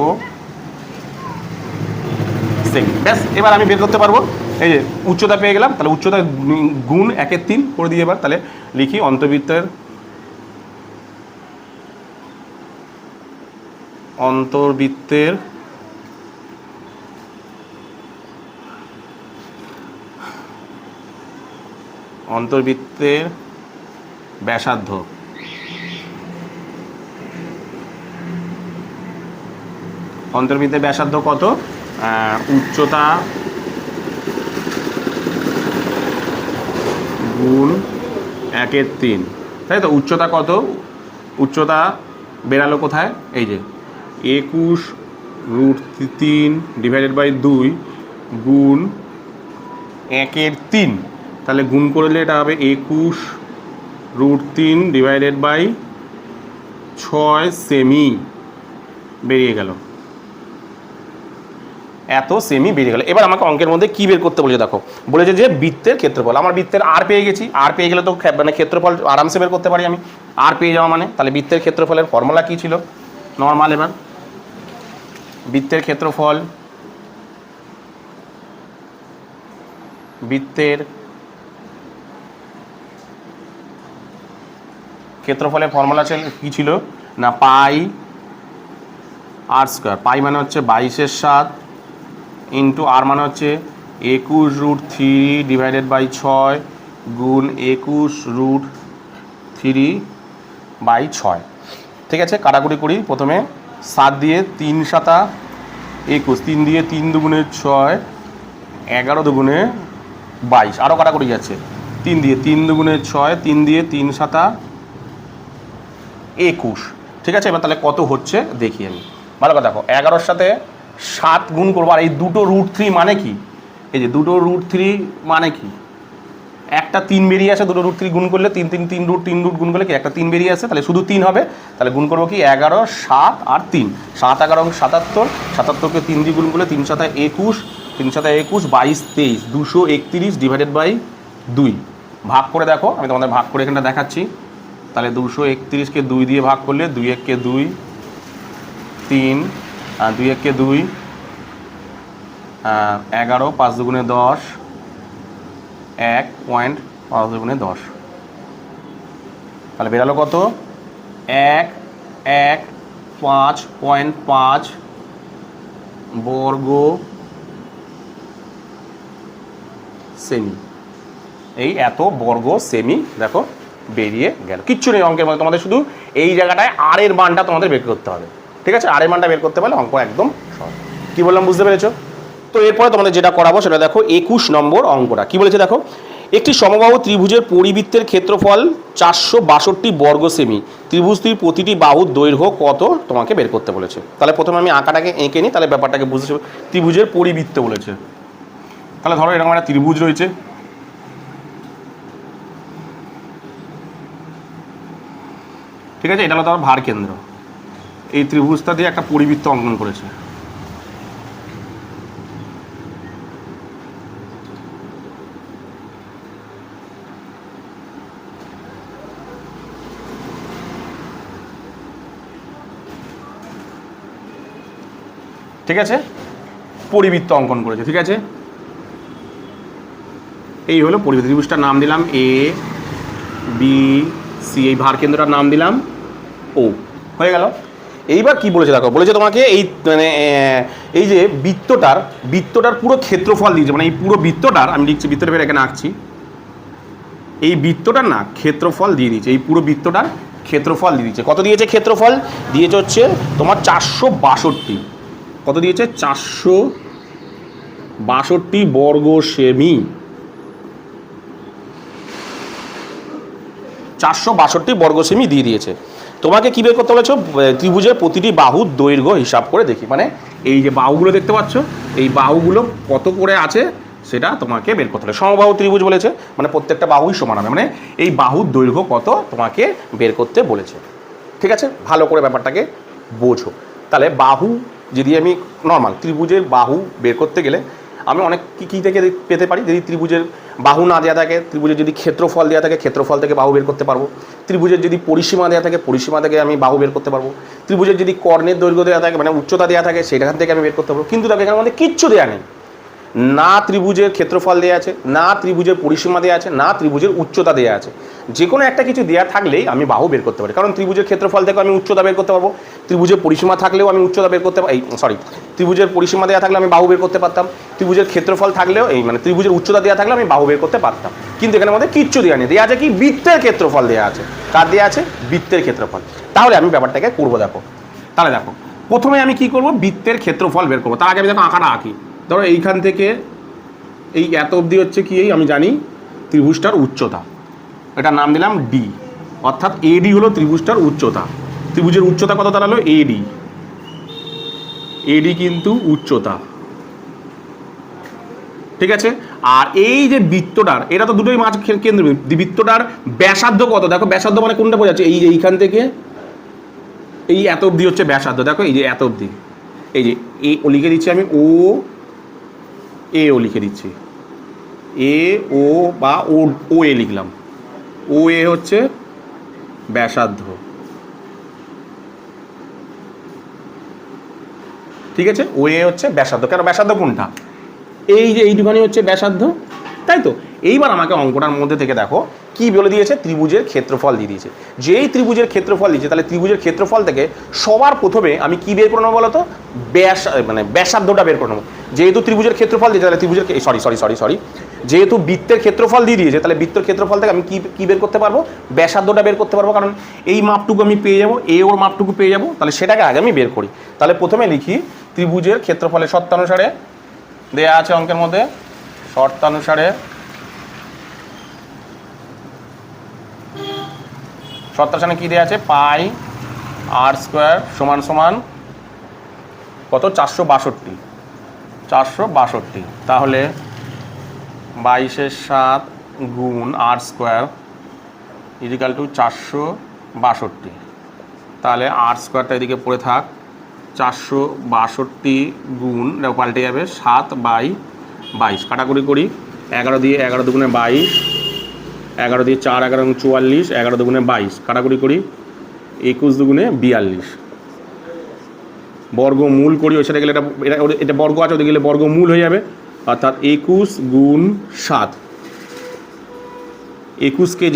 সেমি, ব্যাস। এবার আমি বের করতে পারবো, এই যে উচ্চতা পেয়ে গেলাম, তাহলে উচ্চতা গুণ 1/3 করে দিই। এবার তাহলে লিখি অন্তর্বৃত্তের ব্যাসার্ধ, অন্তর্বৃত্তের ব্যাসার্ধ কত, উচ্চতা গুণ 1/3, তাই তো, উচ্চতা কত, উচ্চতা বেরালো কোথায়, এই যে 21√3/2 গুণ 1/3, তাহলে গুণ করলে এটা হবে 21√3/6 সেমি বেরিয়ে গেল, এত সেমি বেরিয়ে গেল। এবার আমাকে অঙ্কের মধ্যে কি বের করতে বলেছে দেখো, বলেছে যে বৃত্তের ক্ষেত্রফল, আমার বৃত্তের আর পেয়ে গেছি, আর পেয়ে গেলে তো মানে ক্ষেত্রফল আরামসে বের করতে পারি আমি, আর পেয়ে যাওয়া মানে, তাহলে বৃত্তের ক্ষেত্রফলের ফর্মুলা কি ছিল নর্মাল, এবার বৃত্তের ক্ষেত্রফলের ফর্মুলা কি ছিল না, পাই আর স্কোয়ার, পাই মানে হচ্ছে 22/7 ইন্টু আর মানে হচ্ছে 21√3/6 গুণ 21√3/6, ঠিক আছে। কাটাকুটি করি, প্রথমে 7 দিয়ে 3 7 21, 3 দিয়ে 3 দুগুণে 6, 11 দুগুণে 22, আরও কাটাকুটি যাচ্ছে, 3 দিয়ে 3 দুগুণে 6, 3 দিয়ে 3 7 21, ঠিক আছে। এবার তাহলে কত হচ্ছে দেখি আমি, ভালো কথা দেখো, 11-র সাথে 7 গুণ করবো, আর এই দুটো √3 মানে কি, এই যে দুটো √3 মানে কি, একটা 3 বেরিয়ে আসে, দুটো √3 গুণ করলে 3 √3 গুণ করলে কি একটা 3 বেরিয়ে আসে, তাহলে শুধু 3 হবে, তাহলে গুণ করবো কি 11, 7 আর 3, 7 11 77, 77কে 3 দিয়ে গুণ করলে 3 7 21, 3 7 21, 22 23, 231/2, ভাগ করে দেখো, আমি তোমাদের ভাগ করে এখানটা দেখাচ্ছি, তাহলে 231কে 2 দিয়ে ভাগ করলে 2 1 কে 2, 3 2 1 কে 2, 11, 5 দুগুণে 10, 1.5 দুগুণে 10, তাহলে বেরালো কত, 1.5 বর্গ সেমি, এই এত বর্গ সেমি দেখো বেরিয়ে গেল, কিচ্ছু নেই অঙ্কের মধ্যে, তোমাদের শুধু এই জায়গাটায় আর এর মানটা তোমাদের বের করতে হবে, ঠিক আছে। আর এর মানটা বের করতে পারলে অঙ্ক একদম সহজ। কি বললাম বুঝতে পেরেছো? তো এরপরে তোমাদের যেটা করাবো সেটা দেখো 21 নম্বর অঙ্কটা কি বলেছে দেখো, একটি সমবাহু ত্রিভুজের পরিবৃত্তের ক্ষেত্রফল 462 বর্গ সেমি, ত্রিভুজটির প্রতিটি বাহুর দৈর্ঘ্য কত তোমাকে বের করতে বলেছে। তাহলে প্রথমে আমি আঁকাটাকে এঁকে নিই, তাহলে ব্যাপারটাকে বুঝতে, ত্রিভুজের পরিবৃত্ত বলেছে, তাহলে ধরো এরকম একটা ত্রিভুজ রয়েছে, ঠিক আছে, এটা হলো তার ভার কেন্দ্র। এই ত্রিভুজটা দিয়ে একটা পরিবৃত্ত অঙ্কন করেছে। ঠিক আছে, পরিবৃত্ত অঙ্কন করেছে। ঠিক আছে, এই হলো পরিবৃত্ত। ত্রিভুজটার নাম দিলাম এ বি সি, এই ভার কেন্দ্রটার নাম দিলাম ও। হয়ে গেল। এইবার কি বলেছে দেখো, বলেছে তোমাকে এই মানে এই যে বৃত্তটার পুরো ক্ষেত্রফল দিয়েছে, মানে এই পুরো বৃত্তটার, আমি লিখছি বৃত্তটা ফের এখানে আঁকছি, এই বৃত্তটার না ক্ষেত্রফল দিয়ে দিয়েছে, এই পুরো বৃত্তটার ক্ষেত্রফল দিয়ে দিয়েছে। কত দিয়েছে ক্ষেত্রফল? দিয়েছে হচ্ছে তোমার 462। কত দিয়েছে? 462 বর্গ সেমি। 462 বর্গ সেমি দিয়ে দিয়েছে। তোমাকে কী বের করতে বলেছ? ত্রিভুজের প্রতিটি বাহুর দৈর্ঘ্য হিসাব করে দেখি, মানে এই যে বাহুগুলো দেখতে পাচ্ছ, এই বাহুগুলো কত করে আছে সেটা তোমাকে বের করতে হবে। সমবাহু ত্রিভুজ বলেছে, মানে প্রত্যেকটা বাহুই সমান হবে, মানে এই বাহুর দৈর্ঘ্য কত তোমাকে বের করতে বলেছে। ঠিক আছে, ভালো করে ব্যাপারটাকে বোঝো। তাহলে বাহু যদি আমি নর্মাল ত্রিভুজের বাহু বের করতে গেলে আমি অনেক কী থেকে পেতে পারি। যদি ত্রিভুজের বাহু না দেওয়া থাকে, ত্রিভুজের যদি ক্ষেত্রফল দেওয়া থাকে, ক্ষেত্রফল থেকে বাহু বের করতে পারবো। ত্রিভুজের যদি পরিসীমা দেওয়া থাকে, পরিসীমা থেকে আমি বাহু বের করতে পারবো। ত্রিভুজের যদি কর্ণের দৈর্ঘ্য দেওয়া থাকে, মানে উচ্চতা দেওয়া থাকে, সেখান থেকে আমি বের করতে পারবো। কিন্তু দেখো এখানে মধ্যে কিচ্ছু দেওয়া নেই, না ত্রিভুজের ক্ষেত্রফল দেওয়া আছে, না ত্রিভুজের পরিসীমা দেওয়া আছে, না ত্রিভুজের উচ্চতা দেওয়া আছে। যে কোনো একটা কিছু দেওয়া থাকলেই আমি বাহু বের করতে পারি, কারণ ত্রিভুজের ক্ষেত্রফল থেকে আমি উচ্চতা বের করতে পারবো, ত্রিভুজের পরিসীমা থাকলেও আমি উচ্চতা বের করতে পারি, ত্রিভুজের পরিসীমা দেওয়া থাকলে আমি বাহু বের করতে পারতাম, ত্রিভুজের ক্ষেত্রফল থাকলেও মানে ত্রিভুজের উচ্চতা দেওয়া থাকলে আমি বাহু বের করতে পারতাম। কিন্তু এখানে মধ্যে কিচ্ছু দেওয়া নেই, দেওয়া আছে কি? বৃত্তের ক্ষেত্রফল দেওয়া আছে। কার দেওয়া আছে? বৃত্তের ক্ষেত্রফল। তাহলে আমি ব্যাপারটাকে করবো। দেখো, তাহলে দেখো প্রথমে আমি কি করব? বৃত্তের ক্ষেত্রফল বের করবো। তার আগে আমি দেখো আঁকাটা আঁকি। ধরো এইখান থেকে এই এত অবধি হচ্ছে কি, এই আমি জানি ত্রিভুজটার উচ্চতা, এটার নাম দিলাম ডি, অর্থাৎ এডি হলো ত্রিভুজটার উচ্চতা। ত্রিভুজের উচ্চতা কত দাঁড়ালো? এডি। এডি কিন্তু উচ্চতা। ঠিক আছে, আর এই যে বৃত্তটার, এটা তো দুটোই মাঝ কেন্দ্র, বৃত্তটার ব্যাসার্ধ কত? দেখো ব্যাসার্ধ মানে কোনটা বোঝাচ্ছে? এই যে এইখান থেকে এই এত অবধি হচ্ছে ব্যাসার্ধ। দেখো এই যে এত অবধি, এই যে এ ও লিখে দিচ্ছি আমি, ও এ ও লিখে দিচ্ছি, এ ও বা ও এ লিখলাম। ও এ হচ্ছে ব্যাসার্ধ। ঠিক আছে, ও এ হচ্ছে ব্যাসার্ধ। কেন ব্যাসার্ধ কোনটা? এই যে এইটুখানি হচ্ছে ব্যাসার্ধ, তাই তো। এইবার আমাকে অঙ্কটার মধ্যে থেকে দেখো কি বলে দিয়েছে? ত্রিভুজের ক্ষেত্রফল দিয়ে দিয়েছে। যেই ত্রিভুজের ক্ষেত্রফল দিয়েছে, তাহলে ত্রিভুজের ক্ষেত্রফল থেকে সবার প্রথমে আমি কি বের করে নেবো বলো তো? মানে ব্যাসার্ধটা বের করে নেবো। যেহেতু ত্রিভুজের ক্ষেত্রফল দিয়েছে, তাহলে ত্রিভুজের সরি যেহেতু বৃত্তের ক্ষেত্রফল দিয়ে দিয়েছে, তাহলে বৃত্তের ক্ষেত্রফল থেকে আমি কি বের করতে পারবো? ব্যাসার্ধটা বের করতে পারবো, কারণ এই মাপটুকু আমি পেয়ে যাবো, এ ওর মাপটুকু পেয়ে যাবো। তাহলে সেটাকে আগে আমি বের করি। তাহলে প্রথমে লিখি ত্রিভুজের ক্ষেত্রফলের শর্তানুসারে দেয়া আছে অঙ্কের মধ্যে, শর্তানুসারে কি দেয়া আছে? পাই আর স্কোয়ার সমান সমান কত? 462। তাহলে 22/7 গুণ আর স্কোয়ার ইজিক্যাল টু 462। তাহলে আর স্কোয়ারটা এদিকে পড়ে থাক, 462 গুণ, এটা পাল্টে যাবে 7/22। কাটাকুটি করি, 11 দিয়ে 11 দুগুণে 22, 11 দিয়ে 4 11 44, 11 দুগুণে 22, কাটাকুটি করি 21 দুগুণে 42। বর্গমূল করি, ওই সাথে গেলে এটা বর্গ আছে, ওদিকে গেলে বর্গমূল হয়ে যাবে, অর্থাৎ 21 গুণ 7। 21কে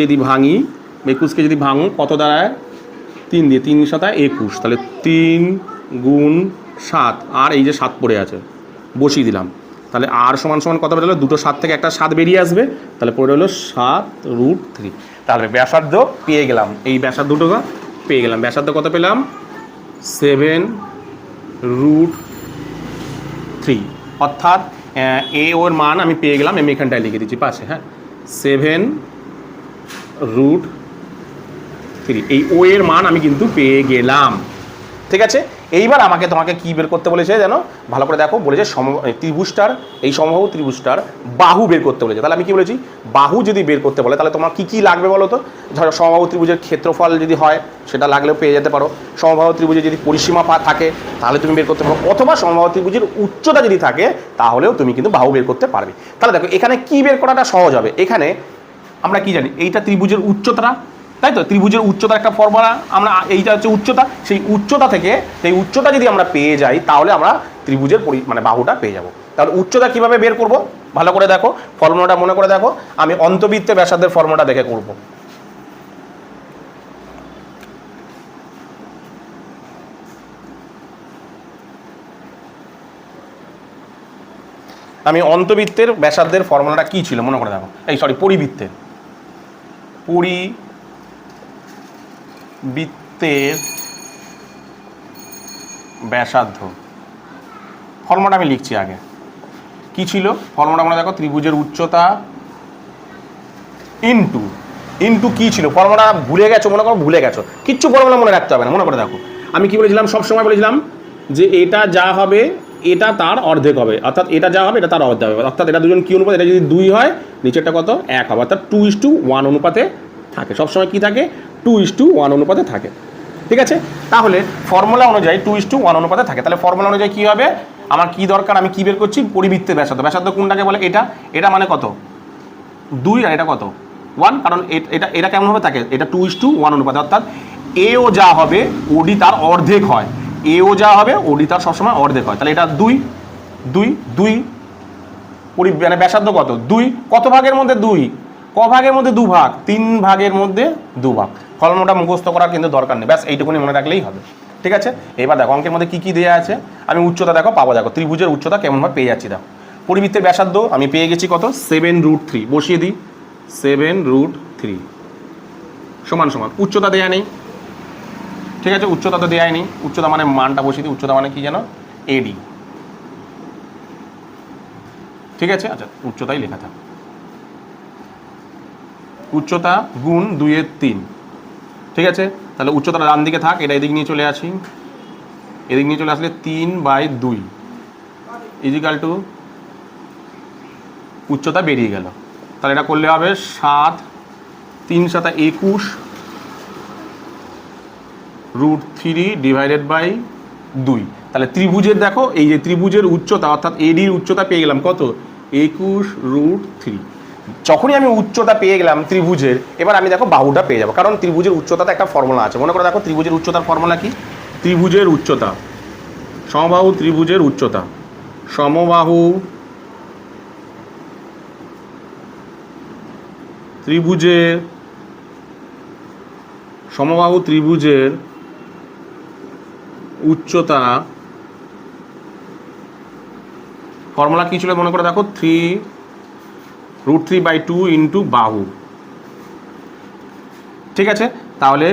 যদি ভাঙো কত দাঁড়ায়? 3 দিয়ে, 3 7 21, তাহলে 3 গুণ 7, আর এই যে 7 পড়ে আছে বসিয়ে দিলাম। তাহলে আর সমান সমান কত বেরোলো? দুটো 7 থেকে একটা 7 বেরিয়ে আসবে, তাহলে পড়ে হলো 7√3। তাহলে ব্যাসার্ধ পেয়ে গেলাম, এই ব্যাসার্ধটা পেয়ে গেলাম। ব্যাসার্ধ কত পেলাম? 7√3, অর্থাৎ এ ওর মান আমি পেয়ে গেলাম। আমি এখানটায় লিখে দিচ্ছি পাশে, হ্যাঁ, 7√3। এই ও এর মান আমি কিন্তু পেয়ে গেলাম। ঠিক আছে, এইবার তোমাকে কি বের করতে বলেছে জানো, ভালো করে দেখো, বলেছে ত্রিভুজটার, এই সমবাহু ত্রিভুজটার বাহু বের করতে বলেছে। তাহলে আমি কি বলেছি, বাহু যদি বের করতে বলে তাহলে তোমার কি লাগবে বলো তো। ধরো সমবাহু ত্রিভুজের ক্ষেত্রফল যদি হয় সেটা লাগলেও পেয়ে যেতে পারো, সমবাহু ত্রিভুজের যদি পরিসীমা থাকে তাহলে তুমি বের করতে পারো, অথবা সমবাহু ত্রিভুজের উচ্চতা যদি থাকে তাহলেও তুমি কিন্তু বাহু বের করতে পারবে। তাহলে দেখো এখানে কি বের করাটা সহজ হবে, এখানে আমরা কি জানি, এইটা ত্রিভুজের উচ্চতা, তাই তো, ত্রিভুজের উচ্চতার একটা ফর্মুলা, আমরা এইটা হচ্ছে উচ্চতা, সেই উচ্চতা থেকে সেই উচ্চতা যদি আমরা পেয়ে যাই তাহলে আমরা ত্রিভুজের মানে বাহুটা পেয়ে যাব। তাহলে উচ্চতা কিভাবে বের করব, ভালো করে দেখো, ফর্মুলাটা মনে করে দেখো, আমি অন্তবৃত্তের ব্যাসার্ধের ফর্মুলাটা দেখে করব। আমি অন্তবৃত্তের ব্যাসার্ধের ফর্মুলাটা কি ছিল মনে করে দেখো, পরিবৃত্তের ব্যাসার্ধ ফর্মুলাটা আমি লিখছি আগে। কি ছিল ফর্মুলাটা মনে দেখো, ত্রিভুজের উচ্চতা ইন্টু কি ছিল, ফর্মুলা ভুলে গেছো, মনে করো ভুলে গেছো, কিচ্ছু ফর্মুলা মনে রাখতে হবে না, মনে করে দেখো আমি কি বলেছিলাম, সবসময় বলেছিলাম যে এটা যা হবে এটা তার অর্ধেক হবে, অর্থাৎ এটা যা হবে এটা তার অর্ধেক হবে, অর্থাৎ এটা দুজন কি অনুপাত, এটা যদি 2 হয় নিচেরটা কত 1 হবে, অর্থাৎ 2:1 অনুপাতে থাকে, সবসময় কি থাকে 2:1 অনুপাতে থাকে। ঠিক আছে, তাহলে ফর্মুলা অনুযায়ী 2:1 অনুপাতে থাকে, তাহলে ফর্মুলা অনুযায়ী কি হবে, আমার কি দরকার, আমি কি বের করছি, পরিবৃত্তের ব্যাসার্ধ। ব্যাসার্ধ কোনটাকে বলে, এটা মানে কত 2 আর এটা কত 1, কারণ এটা কেমন হবে থাকে, এটা 2:1 অনুপাতে, অর্থাৎ এও যা হবে ওডি তার অর্ধেক হয়, এও যা হবে ওডি তার সবসময় অর্ধেক হয়, তাহলে এটা 2 মানে ব্যাসার্ধ কত 2, কত ভাগের মধ্যে 2, ক ভাগের মধ্যে 2 ভাগ, 3 ভাগের মধ্যে 2 ভাগ। ফর্মুলাটা মুখস্থ করার কিন্তু দরকার নেই, ব্যাস এইটুকুনি মনে রাখলেই হবে। ঠিক আছে, এবার দেখো অঙ্কের মধ্যে কি কি দেওয়া আছে, আমি উচ্চতা দেখো পাবো, দেখো ত্রিভুজের উচ্চতা কেমনভাবে পেয়ে যাচ্ছি, দেখো পরিবৃত্তের ব্যাসার্ধ আমি পেয়ে গেছি কত 7√3, বসিয়ে দিই 7√3 সমান উচ্চতা দেয়া নেই। ঠিক আছে, উচ্চতা তো দেয়াই নেই, উচ্চতা মানে মানটা বসিয়ে দিই, উচ্চতা মানে কি জানো এডি। ঠিক আছে, আচ্ছা উচ্চতাই লেখা থাক, উচ্চতা গুণ 2/3। ঠিক আছে, তাহলে উচ্চতাটা ডান দিকে থাক, এটা এদিক নিয়ে চলে আসি, এদিক নিয়ে চলে আসলে 3/2 ইজিক্যাল টু উচ্চতা বেরিয়ে গেল, তাহলে এটা করলে হবে 7, 3 × 7 = 21√3/2। তাহলে ত্রিভুজের দেখো, এই যে ত্রিভুজের উচ্চতা অর্থাৎ এডির উচ্চতা পেয়ে গেলাম কত 21√3। যখনই আমি উচ্চতা পেয়ে গেলাম ত্রিভুজের, এবার আমি দেখো বাহুটা পেয়ে যাবো, কারণ ত্রিভুজের উচ্চতাতে একটা ফর্মুলা আছে, মনে করে দেখো ত্রিভুজের উচ্চতার ফর্মুলা কি, ত্রিভুজের উচ্চতা, সমবাহু ত্রিভুজের উচ্চতা, সমবাহু ত্রিভুজের উচ্চতা ফর্মুলা কি ছিল মনে করে দেখো, 3√3/2 ইন্টু বাহু। ঠিক আছে, তাহলে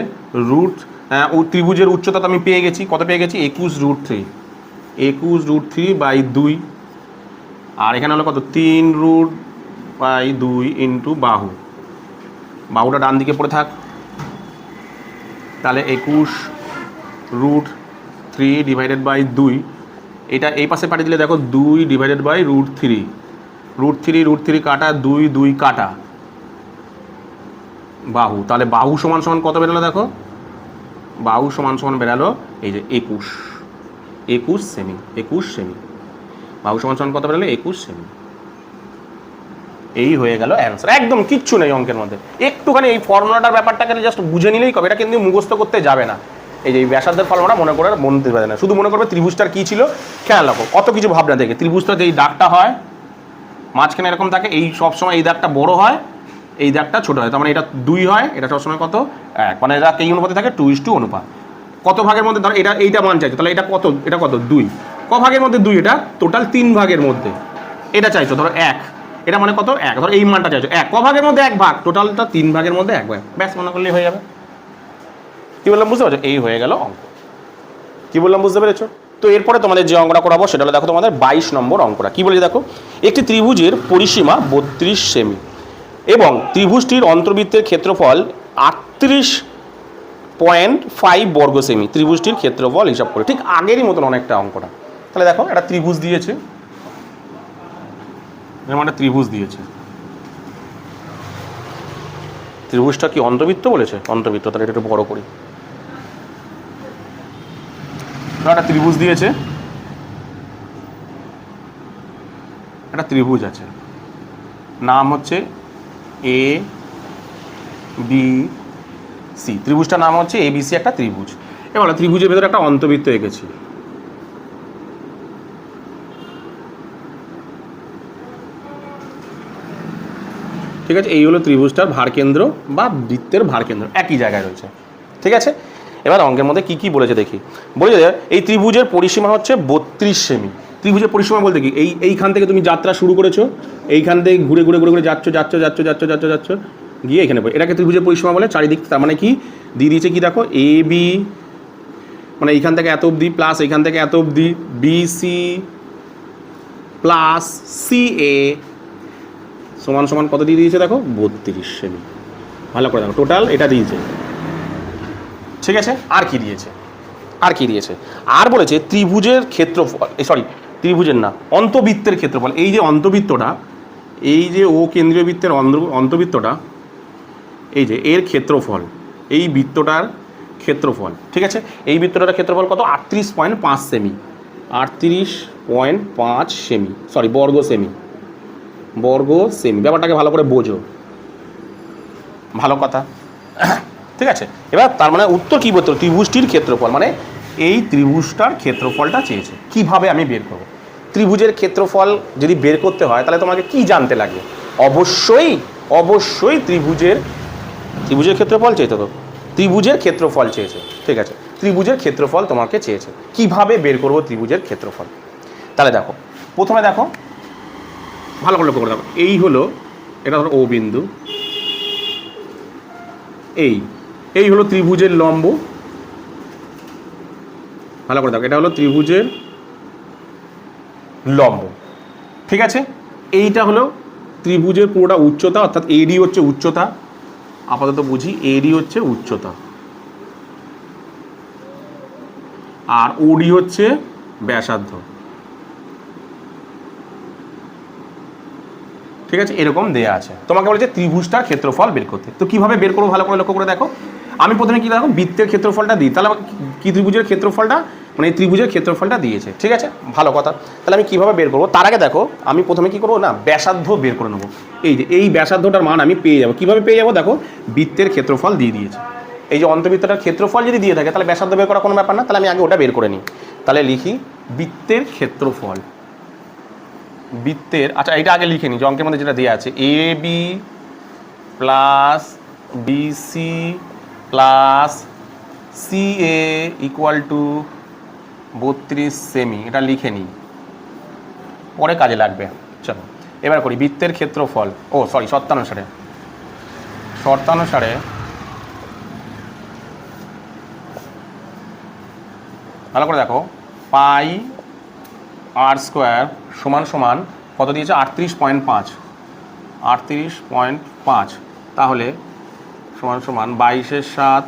ত্রিভুজের উচ্চতা তো আমি পেয়ে গেছি, কত পেয়ে গেছি 21√3/2, আর এখানে হলো কত 3√2 ইন্টু বাহু, বাহুটা ডান দিকে পড়ে থাক, তাহলে 21√3/2, এটা এই পাশে পাঠিয়ে দিলে দেখো 2/√3, √3 কাটা 2 কাটা বাহু, তাহলে বাহু সমান কত বেরোলো দেখো, বাহু সমান বেরালো এই যে 21 সেমি, বাহু সমান কত বেরোলো 21 সেমি। এই হয়ে গেল অ্যান্সার, একদম কিচ্ছু নেই অঙ্কের মধ্যে, একটুখানি এই ফর্মুলাটার ব্যাপারটাকে জাস্ট বুঝে নিলেই কবে, এটা কিন্তু মুখস্থ করতে যাবে না, এই যে ব্যাসার্ধের ফর্মুলা মনে করে মনে দিতে পারে না, শুধু মনে করবে ত্রিভুজটার কি ছিল খেয়াল রাখো, অত কিছু ভাবনা দেখে ত্রিভুজটা যেই দাগটা হয় মাঝখানে এরকম থাকে, এই সবসময় এই দাগটা বড় হয়, এই দাগটা ছোট হয়, তার মানে এটা 2 হয়, এটা সবসময় কত 1, মানে এটা এই অনুপাতে থাকে 2:2 অনুপাত। কত ভাগের মধ্যে ধরো এইটা মান চাইছো, তাহলে এটা কত 2, ক ভাগের মধ্যে 2, এটা টোটাল 3 ভাগের মধ্যে, এটা চাইছো ধরো 1, এটা মানে কত 1, ধরো এই মানটা চাইছো 1, ক ভাগের মধ্যে 1 ভাগ, টোটালটা 3 ভাগের মধ্যে 1 ভাগ, ব্যাস মনে করলেই হয়ে যাবে। কি বললাম বুঝতে পারছো, এই হয়ে গেল অঙ্ক, কি বললাম বুঝতে পেরেছো? তো এরপরে তোমাদের যে অঙ্কটা করাবো সেটা হলো দেখো তোমাদের 22 নম্বর অঙ্কটা কি বলে দেখো, একটি ত্রিভুজের পরিসীমা 32 সেমি এবং ত্রিভুজটির অন্তর্বৃত্তের ক্ষেত্রফল 0.5 বর্গ সেমি ত্রিভুজটির ক্ষেত্রফল হিসাব করে, ঠিক আগেরই মতন অনেকটা অঙ্কটা। তাহলে দেখো একটা ত্রিভুজ দিয়েছে, যেমন একটা ত্রিভুজ দিয়েছে, ত্রিভুজটা কি অন্তবৃত্ত বলেছে? অন্তবৃত্ত। তাহলে এটা একটু বড় করি। একটা ত্রিভুজ দিয়েছে, একটা ত্রিভুজ আছে, নাম হচ্ছে এ বি সি। ত্রিভুজটার নাম হচ্ছে এ বি সি, একটা ত্রিভুজ। এবার ত্রিভুজের ভেতরে একটা অন্তবৃত্ত এঁকেছি। ঠিক আছে, এই হলো ত্রিভুজটার ভারকেন্দ্র বা বৃত্তের ভারকেন্দ্র, একই জায়গায় রয়েছে। ঠিক আছে, এবার অঙ্কের মধ্যে কি কি বলেছে দেখি। বলেছে এই ত্রিভুজের পরিসীমা হচ্ছে 32 সেমি। ত্রিভুজের পরিসীমা বলতে কি, এইখান থেকে তুমি যাত্রা শুরু করেছো, এইখান থেকে ঘুরে ঘুরে ঘুরে ঘুরে যাচ্ছ গিয়ে এখানে, এটাকে ত্রিভুজের পরিসীমা বলে। চারিদিক তার মানে কি দিয়ে দিয়েছে, কি দেখো, এ বি মানে এইখান থেকে এত অবধি প্লাস এইখান থেকে এত অবধি, বি সি প্লাস সি এ সমান সমান কত দিয়ে দিয়েছে দেখো, 32 সেমি। ভালো করে দেখো, টোটাল এটা দিয়েছে। ঠিক আছে, আর কি দিয়েছে, আর বলেছে ত্রিভুজের ক্ষেত্রফল, ত্রিভুজের না, অন্তবৃত্তের ক্ষেত্রফল। এই যে অন্তবৃত্তটা, এই যে ও কেন্দ্রীয় বৃত্তের অন্তবৃত্তটা, এই যে এর ক্ষেত্রফল, এই বৃত্তটার ক্ষেত্রফল। ঠিক আছে, এই বৃত্তটার ক্ষেত্রফল কত, 38.5 সেমি। 38.5 সেমি, বর্গ সেমি। ব্যাপারটাকে ভালো করে বোঝো, ভালো কথা। ঠিক আছে, এবার তার মানে উত্তর কী বলতো, ত্রিভুজটির ক্ষেত্রফল, মানে এই ত্রিভুজটার ক্ষেত্রফলটা চেয়েছে। কিভাবে আমি বের করব? ত্রিভুজের ক্ষেত্রফল যদি বের করতে হয় তাহলে তোমাকে কি জানতে লাগবে? অবশ্যই ত্রিভুজের ক্ষেত্রফল চেয়েছে। তো ত্রিভুজের ক্ষেত্রফল চেয়েছে। ঠিক আছে, ত্রিভুজের ক্ষেত্রফল তোমাকে চেয়েছে। কিভাবে বের করব ত্রিভুজের ক্ষেত্রফল? তাহলে দেখো, প্রথমে দেখো, ভালো করে লক্ষ্য করে দেখো, এই হলো, এটা হলো ও বিন্দু, এই হলো ত্রিভুজের লম্ব। ভালো করে দেখো, এটা হলো ত্রিভুজের লম্ব। ঠিক আছে, এইটা হলো ত্রিভুজের পুরোটা উচ্চতা, অর্থাৎ এডি হচ্ছে উচ্চতা। আপাতত বুঝি, এডি হচ্ছে উচ্চতা, আর ওডি হচ্ছে ব্যাসার্ধ। ঠিক আছে, এরকম দেয়া আছে। তোমাকে বলেছে ত্রিভুজটার ক্ষেত্রফল বের করতে। তো কিভাবে বের করবো ভালো করে লক্ষ্য করে দেখো। আমি প্রথমে কি দেখো, বৃত্তের ক্ষেত্রফলটা দিই, তাহলে কি ত্রিভুজের ক্ষেত্রফলটা, মানে এই ত্রিভুজের ক্ষেত্রফলটা দিয়েছে। ঠিক আছে, ভালো কথা। তাহলে আমি কিভাবে বের করবো, তার আগে দেখো, আমি প্রথমে কি করবো না, ব্যাসার্ধ বের করে নেবো। এই যে এই ব্যাসার্ধটার মান আমি পেয়ে যাবো। কিভাবে পেয়ে যাবো দেখো, বৃত্তের ক্ষেত্রফল দিয়ে দিয়েছে। এই যে অন্তবৃত্তটার ক্ষেত্রফল যদি দিয়ে থাকে তাহলে ব্যাসার্ধ বের করা কোনো ব্যাপার না। তাহলে আমি আগে ওটা বের করে নিই। তাহলে লিখি বৃত্তের ক্ষেত্রফল, বৃত্তের, আচ্ছা এটা আগে লিখে নিই, যে অঙ্কের মধ্যে যেটা দেওয়া আছে, A B plus BC plus C A equal to 32 cm. এটা লিখে নিই, পরে কাজে লাগবে। চলো এবার করি বৃত্তের ক্ষেত্রফল। শর্তানুসারে ভালো করে দেখো, পাই আর স্কোয়ার সমান সমান কত দিয়েছে, 38.5। তাহলে সমান সমান 22/7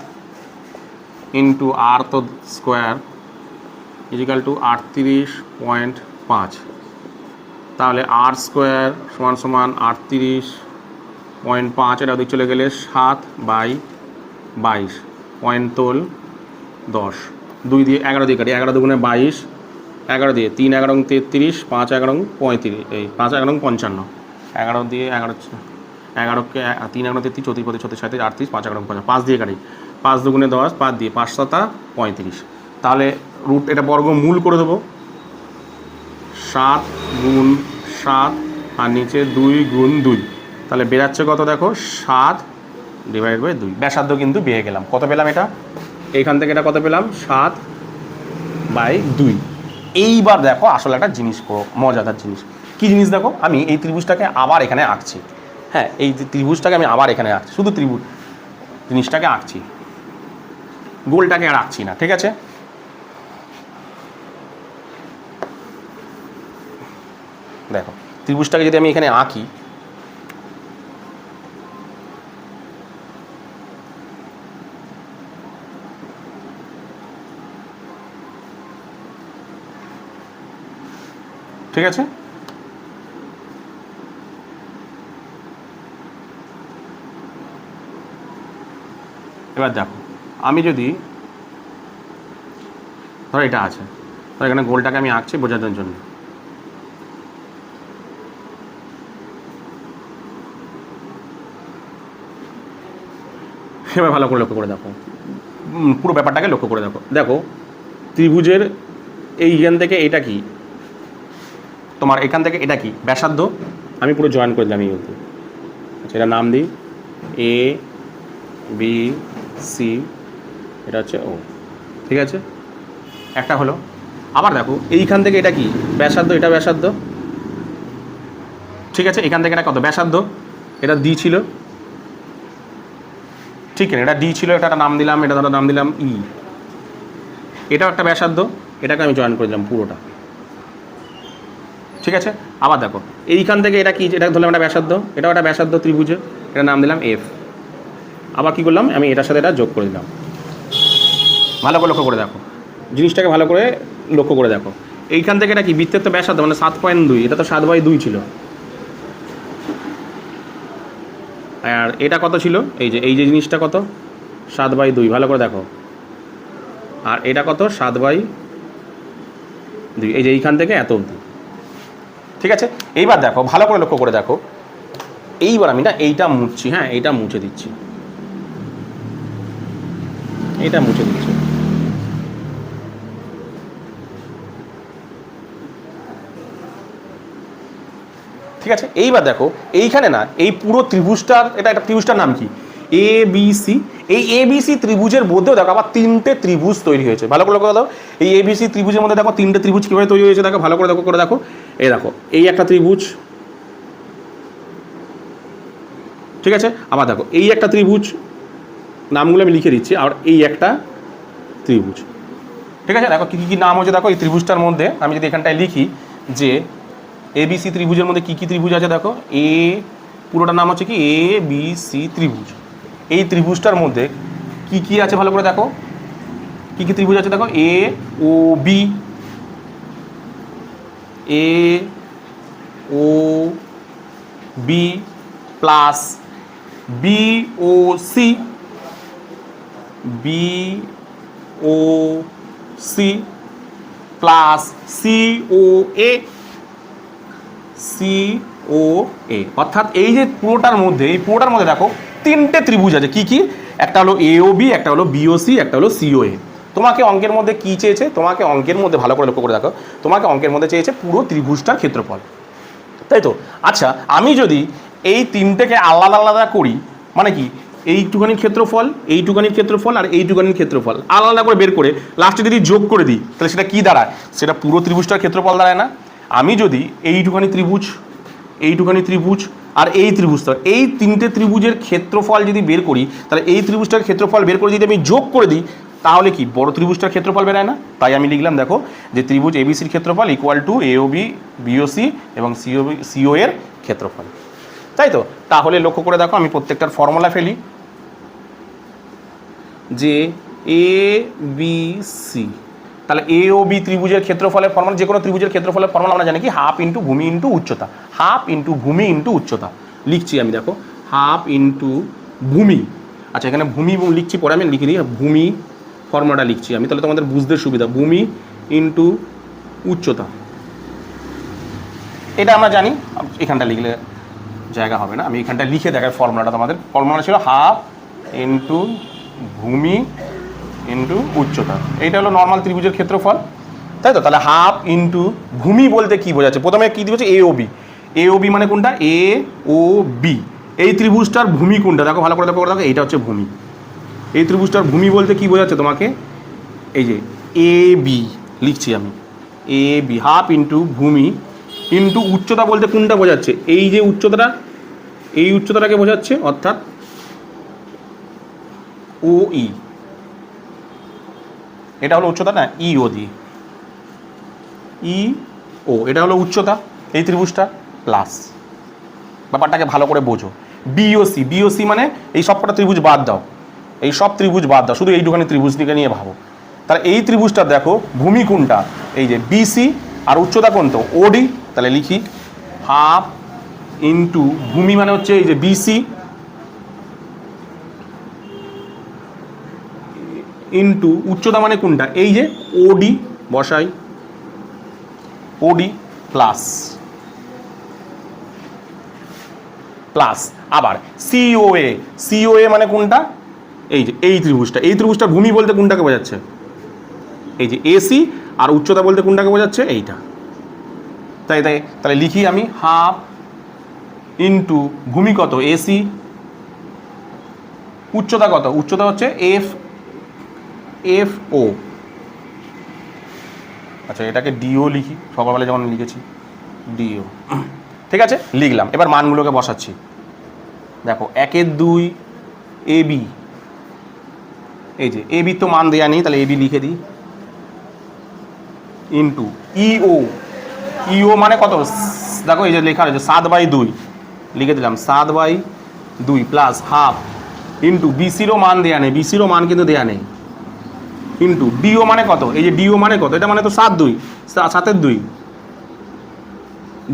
ইন্টু আর তো স্কোয়ার ইজিক্যাল টু 38.5। তাহলে আর স্কোয়ার সমান সমান 38.5, এটা ওদিক চলে গেলে 7/22, পয়েন্ট তোল 10, 2 দিয়ে 11 দিয়ে কাটি, 11 দুগুণে 22, 11 দিয়ে 3 11 33, 5 11 35, এই 5 11 55, 11 দিয়ে 11কে 3 11 33, 34 35 37 38, 5 11 55, 5 দিয়ে কাটি, 5 দুগুণে 10, 5 দিয়ে 5 7 35। তাহলে রুট এটা বর্গমূল করে দেবো, 7 গুণ 7 আর নিচে 2 গুণ 2। তাহলে বেরাচ্ছে কত দেখো, 7/2। ব্যাসার্ধ কিন্তু পেয়ে গেলাম। কত পেলাম এটা, এইখান থেকে এটা কত পেলাম, 7/2। এইবার দেখো আসলে একটা জিনিস, মজাদার জিনিস। কি জিনিস দেখো, আমি এই ত্রিভুজটাকে আবার এখানে আঁকছি। হ্যাঁ, এই ত্রিভুজটাকে আমি আবার এখানে আঁকছি, শুধু ত্রিভুজ জিনিসটাকে আঁকছি, গোলটাকে আর আঁকছি না। ঠিক আছে, দেখো ত্রিভুজটাকে যদি আমি এখানে আঁকি, ঠিক আছে, এবার দেখো আমি যদি ধরো এটা আছে, ধরো এখানে গোলটাকে আমি আঁকছি বোঝানোর জন্য। এবার ভালো করে লক্ষ্য করে দেখো, পুরো ব্যাপারটাকে লক্ষ্য করে দেখো। দেখো ত্রিভুজের এইখান থেকে এটা কি, তোমার এখান থেকে এটা কি ব্যাসার্ধ, আমি পুরো জয়েন করে দিলাম এই অবধি। আচ্ছা এটা নাম দিই এ বি সি, এটা হচ্ছে ও, ঠিক আছে একটা হলো। আবার দেখো এইখান থেকে এটা কি ব্যাসার্ধ, এটা ব্যাসার্ধ, ঠিক আছে এখান থেকে এটা কত ব্যাসার্ধ, এটা ডি ছিল, ঠিক আছে এটা ডি ছিল, এটা একটা নাম দিলাম, এটা ধরো নাম দিলাম ই, এটাও একটা ব্যাসার্ধ, এটাকে আমি জয়েন করে দিলাম পুরোটা, ঠিক আছে। আবার দেখো এইখান থেকে এটা কি, এটা ধরলাম একটা ব্যাসার্ধ, এটাও একটা ব্যাসার্ধ ত্রিভুজে, এটা নাম দিলাম এফ। আবার কি করলাম আমি এটার সাথে এটা যোগ করে দিলাম। ভালো করে লক্ষ্য করে দেখো জিনিসটাকে, ভালো করে লক্ষ্য করে দেখো। এইখান থেকে এটা কি বৃত্তের তো ব্যাসার্ধ মানে 7.2, এটা তো 7/2 ছিল, আর এটা কত ছিল, এই যে জিনিসটা কত 7/2, ভালো করে দেখো। আর এটা কত 7/2, এই যে এইখান থেকে এত অবধি, ঠিক আছে। এইবার দেখো ভালো করে লক্ষ্য করে দেখো, এইবার আমি না এইটা মুছছি, হ্যাঁ এইটা মুছে দিচ্ছি, এইটা মুছে দিচ্ছি, ঠিক আছে। এইবার দেখো এইখানে না এই পুরো ত্রিভুজটার, এটা ত্রিভুজটার নাম কি এ বি সি, এই এ বি সি ত্রিভুজের মধ্যেও দেখো আবার তিনটে ত্রিভুজ তৈরি হয়েছে। ভালো করে লক্ষ্য করো, এই এ বি সি ত্রিভুজের মধ্যে দেখো তিনটে ত্রিভুজ কীভাবে তৈরি হয়েছে দেখো, ভালো করে দেখো। এই দেখো এই একটা ত্রিভুজ, ঠিক আছে। আবার দেখো এই একটা ত্রিভুজ, নামগুলো আমি লিখে দিচ্ছি, আর এই একটা ত্রিভুজ, ঠিক আছে। দেখো কী কী নাম হচ্ছে দেখো এই ত্রিভুজটার মধ্যে, আমি যদি এখানটায় লিখি যে এ বি সি ত্রিভুজের মধ্যে কী কী ত্রিভুজ আছে দেখো, এ পুরোটার নাম হচ্ছে কি এ বি সি ত্রিভুজ। এই ত্রিভুজটার মধ্যে কি কি আছে ভালো করে দেখো, কি কি ত্রিভুজ আছে দেখো, এ ও বি, এ O B plus B O C, B O C plus C ও এ, সি ও এ, অর্থাৎ এই যে পুরোটার মধ্যে, এই পুরোটার মধ্যে দেখো তিনটে ত্রিভুজ আছে। কি কি, একটা হলো এ ও বি, একটা হলো বি ও সি, একটা হলো সি ও এ। তোমাকে অঙ্কের মধ্যে কি চেয়েছে, তোমাকে অঙ্কের মধ্যে ভালো করে লক্ষ্য করে দেখো, তোমাকে অঙ্কের মধ্যে চেয়েছে পুরো ত্রিভুজটার ক্ষেত্রফল, তাই তো। আচ্ছা আমি যদি এই তিনটেকে আলাদা আলাদা করি, মানে কি এইটুকানির ক্ষেত্রফল, এইটুকানির ক্ষেত্রফল আর এইটুকানির ক্ষেত্রফল আলাদা করে বের করে লাস্টে যদি যোগ করে দিই, তাহলে সেটা কি দাঁড়ায়, সেটা পুরো ত্রিভুজটার ক্ষেত্রফল দাঁড়ায় না। আমি যদি এইটুকানি ত্রিভুজ, এইটুকানি ত্রিভুজ আর এই ত্রিভুজটা, এই তিনটে ত্রিভুজের ক্ষেত্রফল যদি বের করি, তাহলে এই ত্রিভুজটার ক্ষেত্রফল বের করে যদি আমি যোগ করে দিই, তাহলে কি বড় ত্রিভুজটার ক্ষেত্রফল বেরোয় না। তাই আমি লিখলাম দেখো যে ত্রিভুজ এবিসির ক্ষেত্রফল equal to A O B, B O C এবং সি ও এর ক্ষেত্রফল, তাই তো। তাহলে লক্ষ্য করে দেখো আমি প্রত্যেকটার ফর্মুলা ফেলি, যে এ বি সি, তাহলে এ ও বি ত্রিভুজের ক্ষেত্রফলের ফর্মুলা, যে কোনো ত্রিভুজের ক্ষেত্রফলের ফর্মুলা আমরা জানি কি হাফ ইন্টু ভূমি ইন্টু উচ্চতা, হাফ ইন্টু ভূমি ইন্টু উচ্চতা। লিখছি আমি দেখো হাফ ইন্টু ভূমি, আচ্ছা এখানে ভূমি লিখছি, পরে আমি লিখে দিই ভূমি, ফর্মুলাটা লিখছি আমি, তাহলে তোমাদের বুঝতে সুবিধা, ভূমি ইন্টু উচ্চতা, এটা আমরা জানি, এখানটা লিখলে জায়গা হবে না, আমি এখানটা লিখে দেখাই ফর্মুলাটা। তোমাদের ফর্মুলা ছিল হাফ ইন্টু ভূমি ইন্টু উচ্চতা, এইটা হলো নর্মাল ত্রিভুজের ক্ষেত্রফল, তাই তো। তাহলে হাফ ইন্টু ভূমি বলতে কি বোঝাচ্ছে, প্রথমে কি দিয়েছে এ ও বি, এ ও বি মানে কোনটা এ ও বি, এই ত্রিভুজটার ভূমি কোনটা দেখো, ভালো করে দেখো, এইটা হচ্ছে ভূমি। এই ত্রিভুজটার ভূমি বলতে কি বোঝাচ্ছে তোমাকে, এই যে এ বি লিখছি আমি, এ বি হাফ ইন্টু ভূমি ইন্টু উচ্চতা বলতে কোনটা বোঝাচ্ছে, এই যে উচ্চতাটা, এই উচ্চতাটাকে বোঝাচ্ছে, অর্থাৎ ও ই, এটা হলো উচ্চতা না, ই ও দি, ই ও, এটা হলো উচ্চতা এই ত্রিভুজটা, প্লাস ব্যাপারটাকে ভালো করে বোঝো বিওসি, বিওসি মানে এই সবকটা ত্রিভুজ বাদ দাও, এই সব ত্রিভুজ বাদ দাও, শুধু এইটুখানি ত্রিভুজ দিকে নিয়ে ভাবো। তাহলে এই ত্রিভুজটা দেখো ভূমি কোনটা, এই যে বিসি, আর উচ্চতা কোনটা ওডি, তাহলে লিখি হাফ ইন্টু ভূমি মানে হচ্ছে এই যে বিসি ইন্টু উচ্চতা মানে কোনটা, এই যে ওডি বসাই, ওডি প্লাস প্লাস আবার সিওএ, সিওএ মানে কোনটা, এই যে এই ত্রিভুজটা, এই ত্রিভুজটার ভূমি বলতে কোনটাকে বোঝাচ্ছে, এই যে এসি, আর উচ্চতা বলতে কোনটাকে বোঝাচ্ছে, এইটা। তাই তাই তাহলে লিখি আমি হাফ ইন্টু ভূমি কত এসি, উচ্চতা কত, উচ্চতা হচ্ছে এফ এফ ও, আচ্ছা এটাকে ডিও লিখি, সকালবেলা যেমন লিখেছি ডিও, ঠিক আছে লিখলাম। এবার মানগুলোকে বসাচ্ছি, দেখো 1/2 এবি, এই যে এবি তো মান দেওয়া নেই, তাহলে এবি লিখে দিই, ইন্টু ইও, ইও মানে কত, দেখো এই যে লেখা রয়েছে 7/2, লিখে দিলাম 7/2 প্লাস হাফ ইন্টু বিসিরও মান দেওয়া নেই, বিসিরও মান কিন্তু দেওয়া নেই, ইন্টু ডিও মানে কত, এই যে ডিও মানে কত, এটা মানে তো 7/2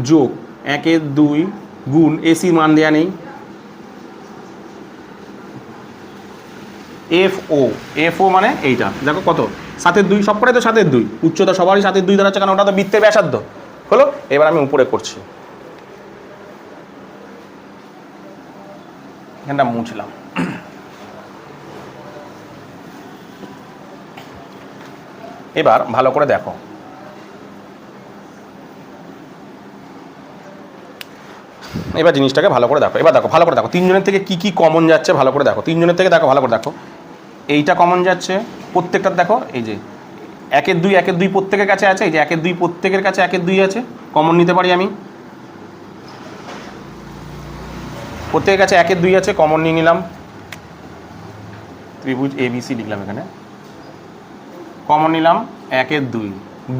যোগ 1/2 গুণ এসি মান দেওয়া নেই, এফও, এফও মানে এইটা দেখো কত 7/2, সব করে তো 7/2, উচ্চতা সবারই 7/2 দাঁড়াচ্ছে, কারণ ওটা তো বৃত্তের ব্যাসার্ধ হলো। এবার আমি উপরে করছি, এখানটা মুছলাম, এবার ভালো করে দেখো, এবার জিনিসটাকে ভালো করে দেখো, এবার দেখো ভালো করে দেখো তিনজনের থেকে কি কি কমন যাচ্ছে, ভালো করে দেখো তিনজনের থেকে, দেখো ভালো করে দেখো, এইটা কমন যাচ্ছে প্রত্যেকটা, দেখো এই যে 1/2 1/2 প্রত্যেকের কাছে আছে, এই যে 1/2 প্রত্যেকের কাছে 1/2 আছে, কমন নিতে পারি আমি, প্রত্যেকের কাছে 1/2 আছে, কমন নিয়ে নিলাম, ত্রিভুজ এবিসি লিখলাম এখানে, কমন নিলাম 1/2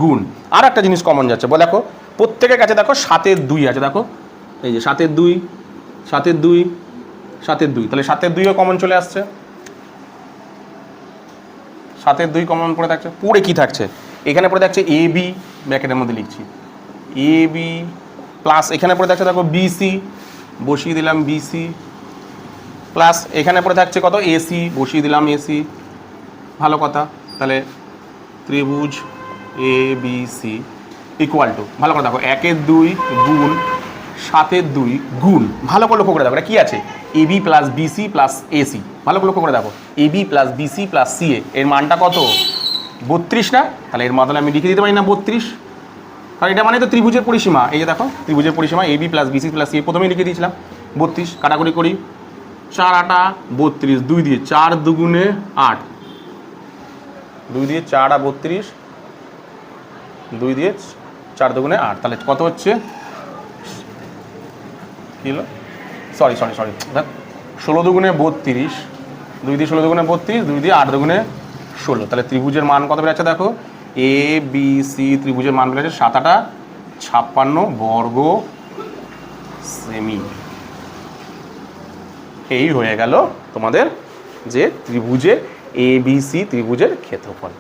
গুণ, আর একটা জিনিস কমন যাচ্ছে, বলে দেখো প্রত্যেকের কাছে দেখো 7/2 আছে, দেখো এই যে 7/2 7/2 7/2, তাহলে 7/2ও কমন চলে আসছে, 7/2 কমন পড়ে থাকছে, পড়ে কি থাকছে, এখানে পড়ে থাকছে এবি, ব্র্যাকেটের মধ্যে লিখছি এবি প্লাস এখানে পড়ে থাকছে দেখো বিসি, বসিয়ে দিলাম বিসি, প্লাস এখানে পড়ে থাকছে কত এসি, বসিয়ে দিলাম এসি, ভালো কথা, তাহলে ত্রিভুজ A B C equal to, ভালো করে দেখো 1/2 গুণ 7/2 গুণ, ভালো করে লক্ষ্য করে দেখো এটা কি আছে, AB plus BC plus AC, ভালো করে লক্ষ্য করে দেখো AB plus BC plus CA, এর মানটা কত 32 না, তাহলে এর মাধ্যমে আমি লিখে দিতে পারি না 32, কারণ এটা মানে তো ত্রিভুজের পরিসীমা, এই যে দেখো ত্রিভুজের পরিসীমা AB plus BC plus CA, প্রথমেই লিখে দিয়েছিলাম 32, কাটাকুটি করি 4 8 32, 2 দিয়ে 4 2 8, 2 দিয়ে 4 32, 2 দিয়ে 4 2 8, তাহলে কত হচ্ছে, কি হলো, সরি 16 2 32, 2 দিয়ে 16 2 32, 2 দিয়ে 8 2 16, তাহলে ত্রিভুজের মান কত বেরোচ্ছে দেখো, এ বি সি ত্রিভুজের মান বেরোচ্ছে 7 8 56 বর্গ সেমি। এই হয়ে গেল তোমাদের যে ত্রিভুজের এ বি সি ত্রিভুজের ক্ষেত্রফল।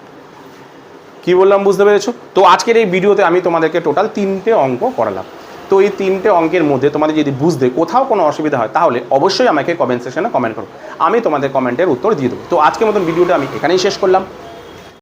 কি বললাম বুঝতে পেরেছো? তো আজকের এই ভিডিওতে আমি তোমাদেরকে টোটাল 3টে অঙ্ক করালাম। তো এই 3টে অঙ্কের মধ্যে তোমাদের যদি বুঝতে কোথাও কোনো অসুবিধা হয় তাহলে অবশ্যই আমাকে কমেন্ট সেকশনে কমেন্ট করো, আমি তোমাদের কমেন্টের উত্তর দিয়ে দেবো। তো আজকের মতন ভিডিওটা আমি এখানেই শেষ করলাম।